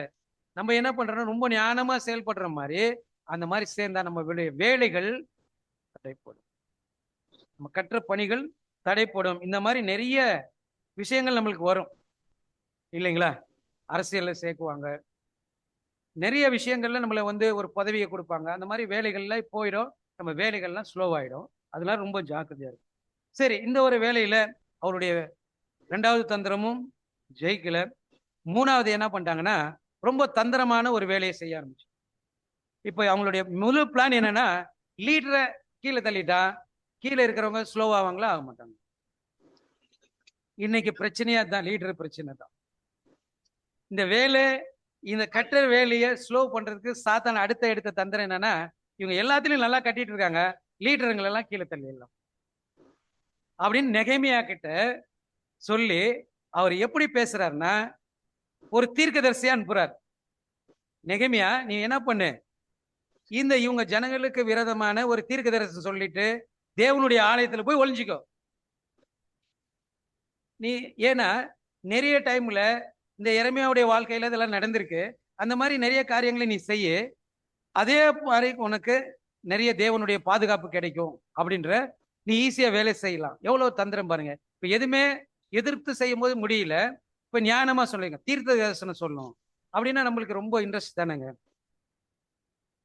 நம்ம என்ன பண்றோம், ரொம்ப ஞானமா செயல்படுற மாதிரி அந்த மாதிரி சேர்ந்தா நம்ம வேலைகள் தடைப்படும், நம்ம கற்ற பணிகள் தடைப்படும். இந்த மாதிரி நிறைய விஷயங்கள் நம்மளுக்கு வரும் இல்லைங்களா? அரசியல்ல சேர்க்குவாங்க, நிறைய விஷயங்கள்ல நம்மளை வந்து ஒரு பதவியை கொடுப்பாங்க, அந்த மாதிரி வேலைகள்ல போயிடும், நம்ம வேலைகள்லாம் ஸ்லோவாயிடும். அதனால ரொம்ப ஜாக்கிரதையா இருக்கும். சரி, இந்த ஒரு வேலையில அவருடைய 2வது தந்திரமும் ஜெயிக்கல. 3வது என்ன பண்ணிட்டாங்கன்னா, ரொம்ப தந்திரமான ஒரு வேலையை செய்ய ஆரம்பிச்சு. இப்ப அவங்களுடைய முழு பிளான் என்னன்னா, லீடரை கீழே தள்ளிட்டா கீழே இருக்கிறவங்க ஸ்லோ ஆவாங்களா? ஆக மாட்டாங்க. இன்னைக்கு பிரச்சனையா தான், லீடர் பிரச்சனை தான். இந்த வேலை, இந்த கட்டுற வேலையை ஸ்லோ பண்றதுக்கு சாத்தான எடுத்த தந்திரம் என்னன்னா, இவங்க எல்லாத்திலையும் நல்லா கட்டிட்டு இருக்காங்க, லீடருங்களை எல்லாம் கீழே தள்ளிடலாம் அப்படின்னு நெகேமியா கிட்ட சொல்லி அவர் எப்படி பேசுறாருன்னா, ஒரு தீர்க்கதரிசியா அனுப்புறார். நெகேமியா, நீ என்ன பண்ணு, இவங்க ஜனங்களுக்கு விரோதமான ஒரு தீர்க்கதரிசி சொல்லிட்டு தேவனுடைய ஆலயத்துல போய் ஒளிஞ்சிக்கோ. நீ ஏன்னா நிறைய டைம்ல இந்த எரேமியாவுடைய வாழ்க்கையில இதெல்லாம் நடந்திருக்கு. அந்த மாதிரி நிறைய காரியங்களை நீ செய்ய, அதே மாதிரி உனக்கு நிறைய தேவனுடைய பாதுகாப்பு கிடைக்கும் அப்படின்ற, நீ ஈஸியா வேலை செய்யலாம். எவ்வளவு தந்திரம் பாருங்க. இப்ப எதுவுமே எதிர்த்து செய்யும் போது முடியல, இப்ப ஞானமா சொல்லுங்க, தீர்த்த தரிசனம் சொல்லணும் அப்படின்னா நம்மளுக்கு ரொம்ப இன்ட்ரெஸ்ட் தானேங்க.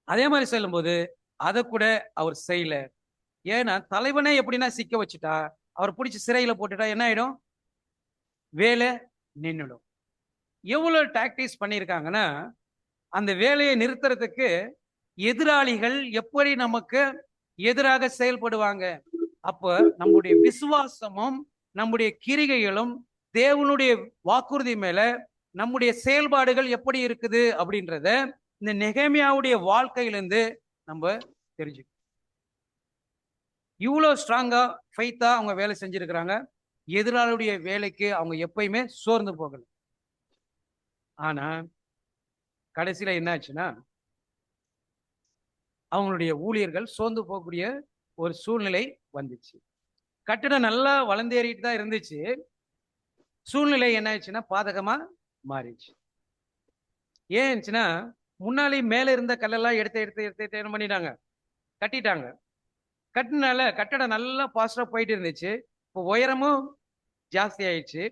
அதே மாதிரி சொல்லும்போது அதை கூட அவர் செய்யல. ஏன்னா தலைவனே எப்படின்னா சிக்க வச்சுட்டா, அவர் பிடிச்சி சிறையில போட்டுட்டா என்ன ஆயிடும், வேலை நின்றுடும். எவ்வளவு டாக்டிஸ் பண்ணியிருக்காங்கன்னா, அந்த வேலையை நிறுத்துறதுக்கு எதிராளிகள் எப்படி நமக்கு எதிராக செயல்படுவாங்க. அப்ப நம்முடைய விசுவாசமும் நம்முடைய கிரிகைகளும் தேவனுடைய வாக்குறுதி மேல நம்முடைய செயல்பாடுகள் எப்படி இருக்குது அப்படின்றத இந்த நெகேமியாவுடைய வாழ்க்கையிலிருந்து நம்ம தெரிஞ்சுக்கணும். இவ்வளவு ஸ்ட்ராங்கா ஃபெய்த்தா அவங்க வேலை செஞ்சிருக்கிறாங்க. எதிராளியுடைய வேலைக்கு அவங்க எப்பயுமே சோர்ந்து போகல. ஆனா கடைசியில என்ன ஆச்சுன்னா, அவங்களுடைய ஊழியர்கள் சோர்ந்து போகக்கூடிய ஒரு சூழ்நிலை வந்துச்சு. கட்டிடம் நல்லா வளர்ந்தேறிட்டு தான் இருந்துச்சு, சூழ்நிலை என்ன ஆச்சுன்னா பாதகமா மாறிடுச்சு. ஏன்னுச்சுன்னா, முன்னாலே மேல இருந்த கல்லெல்லாம் எடுத்து என்ன பண்ணிட்டாங்க, கட்டிட்டாங்க. கட்டினால கட்டடம் நல்லா பாஸ்டா போயிட்டு இருந்துச்சு. இப்போ உயரமும் ஜாஸ்தி ஆயிடுச்சு,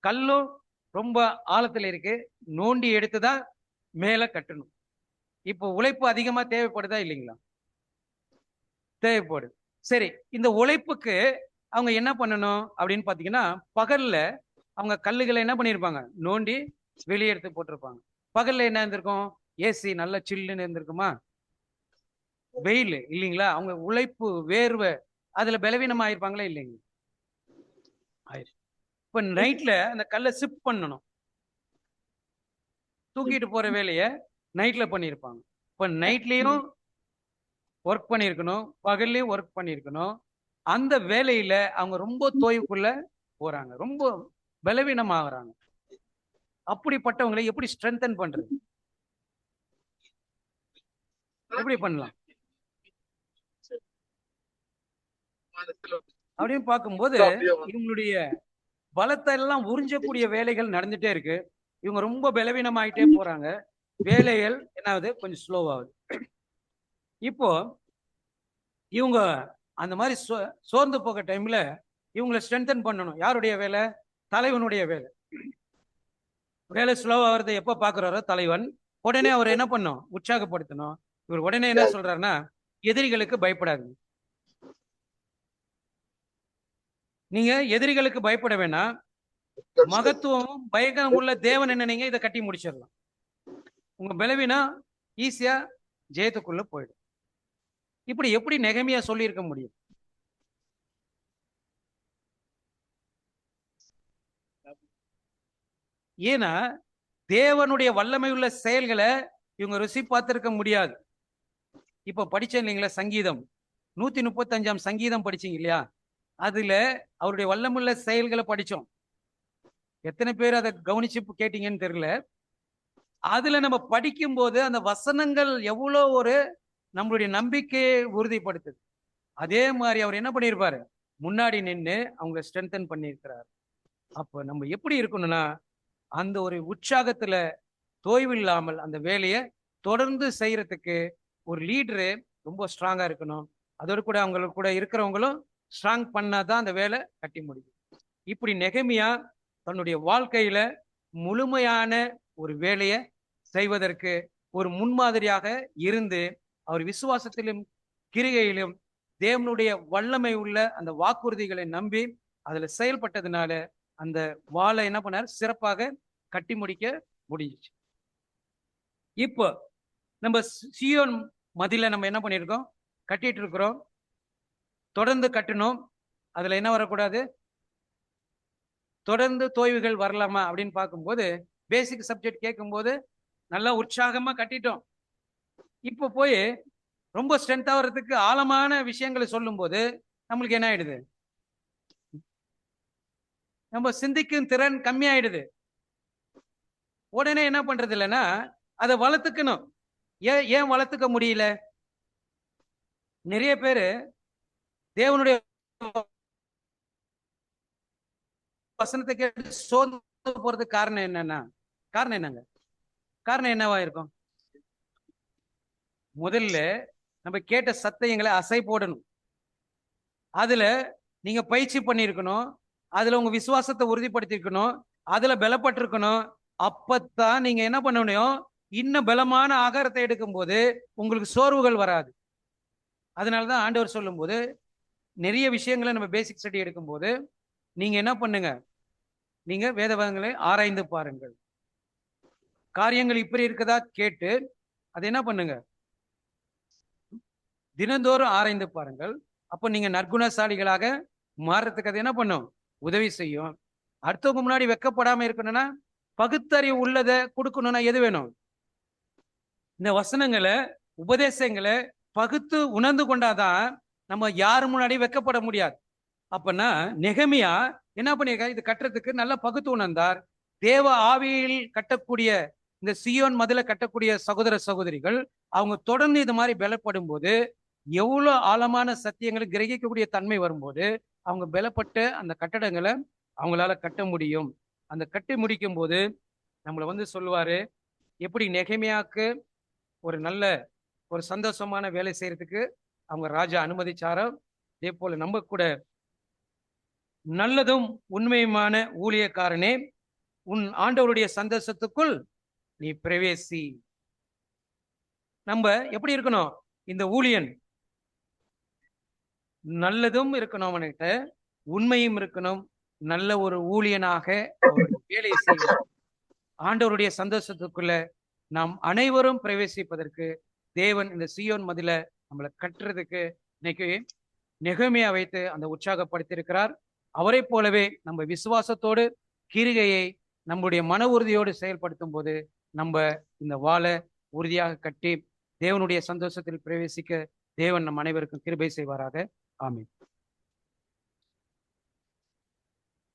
கல்லும் ரொம்ப ஆழத்துல இருக்கு, நோண்டி எடுத்துதான் மேல கட்டணும். இப்போ உழைப்பு அதிகமா தேவைப்படுதா இல்லைங்களா? தேவைப்படுது. சரி, இந்த உழைப்புக்கு அவங்க என்ன பண்ணணும் அப்படின்னு பாத்தீங்கன்னா, பகல்ல அவங்க கல்லுகளை என்ன பண்ணிருப்பாங்க, நோண்டி வெளியே எடுத்து போட்டிருப்பாங்க. பகல்ல என்ன இருந்திருக்கும், ஏசி நல்ல சில்லுன்னு இருந்திருக்குமா? வெயில் இல்லைங்களா? அவங்க உழைப்பு வேர்வை அதுல பலவீனம் ஆயிருப்பாங்களா இல்லைங்க? இப்ப நைட்ல அந்த கல்லை சிப் பண்ணணும், தூக்கிட்டு போற வேலையை நைட்ல பண்ணியிருப்பாங்க. இப்ப நைட்லயும் ஒர்க் பண்ணியிருக்கணும், பகல்லையும் ஒர்க் பண்ணியிருக்கணும். அந்த வேலையில அவங்க ரொம்ப தோய்வுக்குள்ள போறாங்க, ரொம்ப பலவீனம் ஆகுறாங்க. அப்படிப்பட்டவங்களை எப்படி ஸ்ட்ரென்தன் பண்றது, எப்படி பண்ணலாம் அப்படின்னு பார்க்கும்போது, இவங்களுடைய பலத்தை எல்லாம் உறிஞ்சக்கூடிய வேலைகள் நடந்துட்டே இருக்கு. இவங்க ரொம்ப பலவீனம் ஆயிட்டே போறாங்க, வேலைகள் என்ன ஆகுது, கொஞ்சம் ஸ்லோவாகுது. இப்போ இவங்க அந்த மாதிரி சோர்ந்து போக டைம்ல இவங்களை ஸ்ட்ரென்தன் பண்ணணும். யாருடைய வேலை? தலைவனுடைய வேலை. வேலை ஸ்லோவா வருது எப்ப பாக்குறாரோ தலைவன், உடனே அவர் என்ன பண்ணும், உற்சாகப்படுத்தணும். இவர் உடனே என்ன சொல்றாருன்னா, எதிரிகளுக்கு பயப்படாதீங்க. நீங்க எதிரிகளுக்கு பயப்பட வேணாம், மகத்துவமும் பயங்கரம் உள்ள தேவன் என்ன, நீங்க இதை கட்டி முடிச்சிடலாம். உங்க பலவீனம் ஈஸியா ஜெயத்துக்குள்ள போயிடும். இப்படி எப்படி நெகேமியா சொல்லி இருக்க முடியும்? ஏன்னா தேவனுடைய வல்லமை உள்ள செயல்களை இவங்க ருசி பார்த்திருக்க முடியாது. இப்ப படிச்சேன் இல்லைங்களா, சங்கீதம் 135ஆம் சங்கீதம் படிச்சீங்க இல்லையா, அதுல அவருடைய வல்லமுள்ள செயல்களை படிச்சோம். எத்தனை பேர் அதை கவனிச்சு கேட்டீங்கன்னு தெரியல. அதுல நம்ம படிக்கும் போது அந்த வசனங்கள் எவ்வளோ ஒரு நம்மளுடைய நம்பிக்கையை உறுதிப்படுத்துது. அதே மாதிரி அவர் என்ன பண்ணியிருப்பாரு, முன்னாடி நின்று அவங்க ஸ்ட்ரென்தன் பண்ணியிருக்கிறார். அப்ப நம்ம எப்படி இருக்கணும்னா, அந்த ஒரு உற்சாகத்துல தோய்வு இல்லாமல் அந்த வேலையை தொடர்ந்து செய்யறதுக்கு ஒரு லீடரு ரொம்ப ஸ்ட்ராங்கா இருக்கணும். அதோடு கூட அவங்களுக்கு கூட இருக்கிறவங்களும் ஸ்ட்ராங் பண்ணாதான் அந்த வேலை கட்டி முடியும். இப்படி நெகமியா தன்னுடைய வாழ்க்கையில முழுமையான ஒரு வேலையை செய்வதற்கு ஒரு முன்மாதிரியாக இருந்து, அவர் விசுவாசத்திலும் கிரிகையிலும் தேவனுடைய வல்லமை உள்ள அந்த வாக்குறுதிகளை நம்பி அதுல செயல்பட்டதுனால அந்த வாளை என்ன பண்ணார், சிறப்பாக கட்டி முடிக்க முடிஞ்சிச்சு. இப்போ நம்ம சீயோன் மதில நம்ம என்ன பண்ணியிருக்கோம், கட்டிட்டு இருக்கிறோம். தொடர்ந்து கட்டணும். அதுல என்ன வரக்கூடாது, தொடர்ந்து தோய்வுகள் வரலாமா அப்படின்னு பார்க்கும்போது பேசிக் சப்ஜெக்ட் கேட்கும்போது நல்லா உற்சாகமா கட்டிட்டோம். இப்போ போய் ரொம்ப ஸ்ட்ரென்த் ஆகிறதுக்கு ஆழமான விஷயங்களை சொல்லும் போது நம்மளுக்கு என்ன ஆயிடுது, நம்ம சிந்திக்கும் திறன் கம்மியாயிடுது. உடனே என்ன பண்றது இல்லைன்னா அதை வளர்த்துக்கணும். ஏன் வளர்த்துக்க முடியல? நிறைய பேரு தேவனுடைய வசனத்தை கேட்டு சோர்ந்து போறதுக்கு காரணம் என்னங்க? காரணம் என்னவா இருக்கும்? முதல்ல நம்ம கேட்ட சத்தியங்களை அசை போடணும். அதுல நீங்க பயிற்சி பண்ணிருக்கணும். அதுல உங்க விசுவாசத்தை உறுதிப்படுத்திருக்கணும். அதுல பலப்பட்டிருக்கணும். அப்பத்தான் நீங்க என்ன பண்ண முடியும், இன்னும் பலமான ஆகாரத்தை எடுக்கும் போது உங்களுக்கு சோர்வுகள் வராது. அதனாலதான் ஆண்டவர் சொல்லும் போது நிறைய விஷயங்களை நம்ம பேசிக் ஸ்டடி எடுக்கும் போது நீங்க என்ன பண்ணுங்க, நீங்க வேதவங்களை ஆராய்ந்து பாருங்கள். காரியங்கள் இப்படி இருக்கதா கேட்டு அதை என்ன பண்ணுங்க, தினந்தோறும் ஆராய்ந்து பாருங்கள். அப்போ நீங்க நற்குணசாலிகளாக மாறுறதுக்கு அது என்ன பண்ணும், உதவி செய்யும். அடுத்தவங்க முன்னாடி வெக்கப்படாம இருக்கணும்னா பகுத்தறிவு உள்ளதை கொடுக்கணும்னா எது வேணும், இந்த வசனங்களை உபதேசங்களை பகுத்து உணர்ந்து கொண்டாதான் நம்ம யாரு முன்னாடி வெக்கப்பட முடியாது. அப்பனா நெகமியா என்ன பண்ணிருக்காரு, இது கட்டுறதுக்கு நல்லா பகுத்து உணர்ந்தார். தேவ ஆவியில் கட்டக்கூடிய இந்த சியோன் மதில கட்டக்கூடிய சகோதர சகோதரிகள் அவங்க தொடர்ந்து இது மாதிரி பலப்படும் போது, எவ்வளவு ஆழமான சத்தியங்களை கிரகிக்கக்கூடிய தன்மை வரும்போது அவங்க பலப்பட்டு அந்த கட்டடங்களை அவங்களால கட்ட முடியும். அந்த கட்டி முடிக்கும் போது நம்மளை சொல்லுவாரு, எப்படி நெகமியாக்கு ஒரு நல்ல ஒரு சந்தோஷமான வேலை செய்யறதுக்கு அவங்க ராஜா அனுமதிச்சாரோ, அதே போல நம்ம கூட நல்லதும் உண்மையுமான ஊழியக்காரனே, உன் ஆண்டவருடைய சந்தோஷத்துக்குள் நீ பிரவேசி. நம்ம எப்படி இருக்கணும், இந்த ஊழியன் நல்லதும் இருக்கணும், அவன்கிட்ட உண்மையும் இருக்கணும். நல்ல ஒரு ஊழியனாக வேலை செய்யணும். ஆண்டவருடைய சந்தோஷத்துக்குள்ள நாம் அனைவரும் பிரவேசிப்பதற்கு தேவன் இந்த சியோன் மதில நம்மளை கட்டுறதுக்கு இன்னைக்கு நெகமியா வைத்து அந்த உற்சாகப்படுத்தியிருக்கிறார். அவரை போலவே நம்ம விசுவாசத்தோடு கிரிகையை நம்முடைய மன உறுதியோடு செயல்படுத்தும் போது நம்ம இந்த வாளை உறுதியாக கட்டி தேவனுடைய சந்தோஷத்தில் பிரவேசிக்க தேவன் நம் அனைவருக்கும் கிருபை செய்வாராக. ஆமீன்.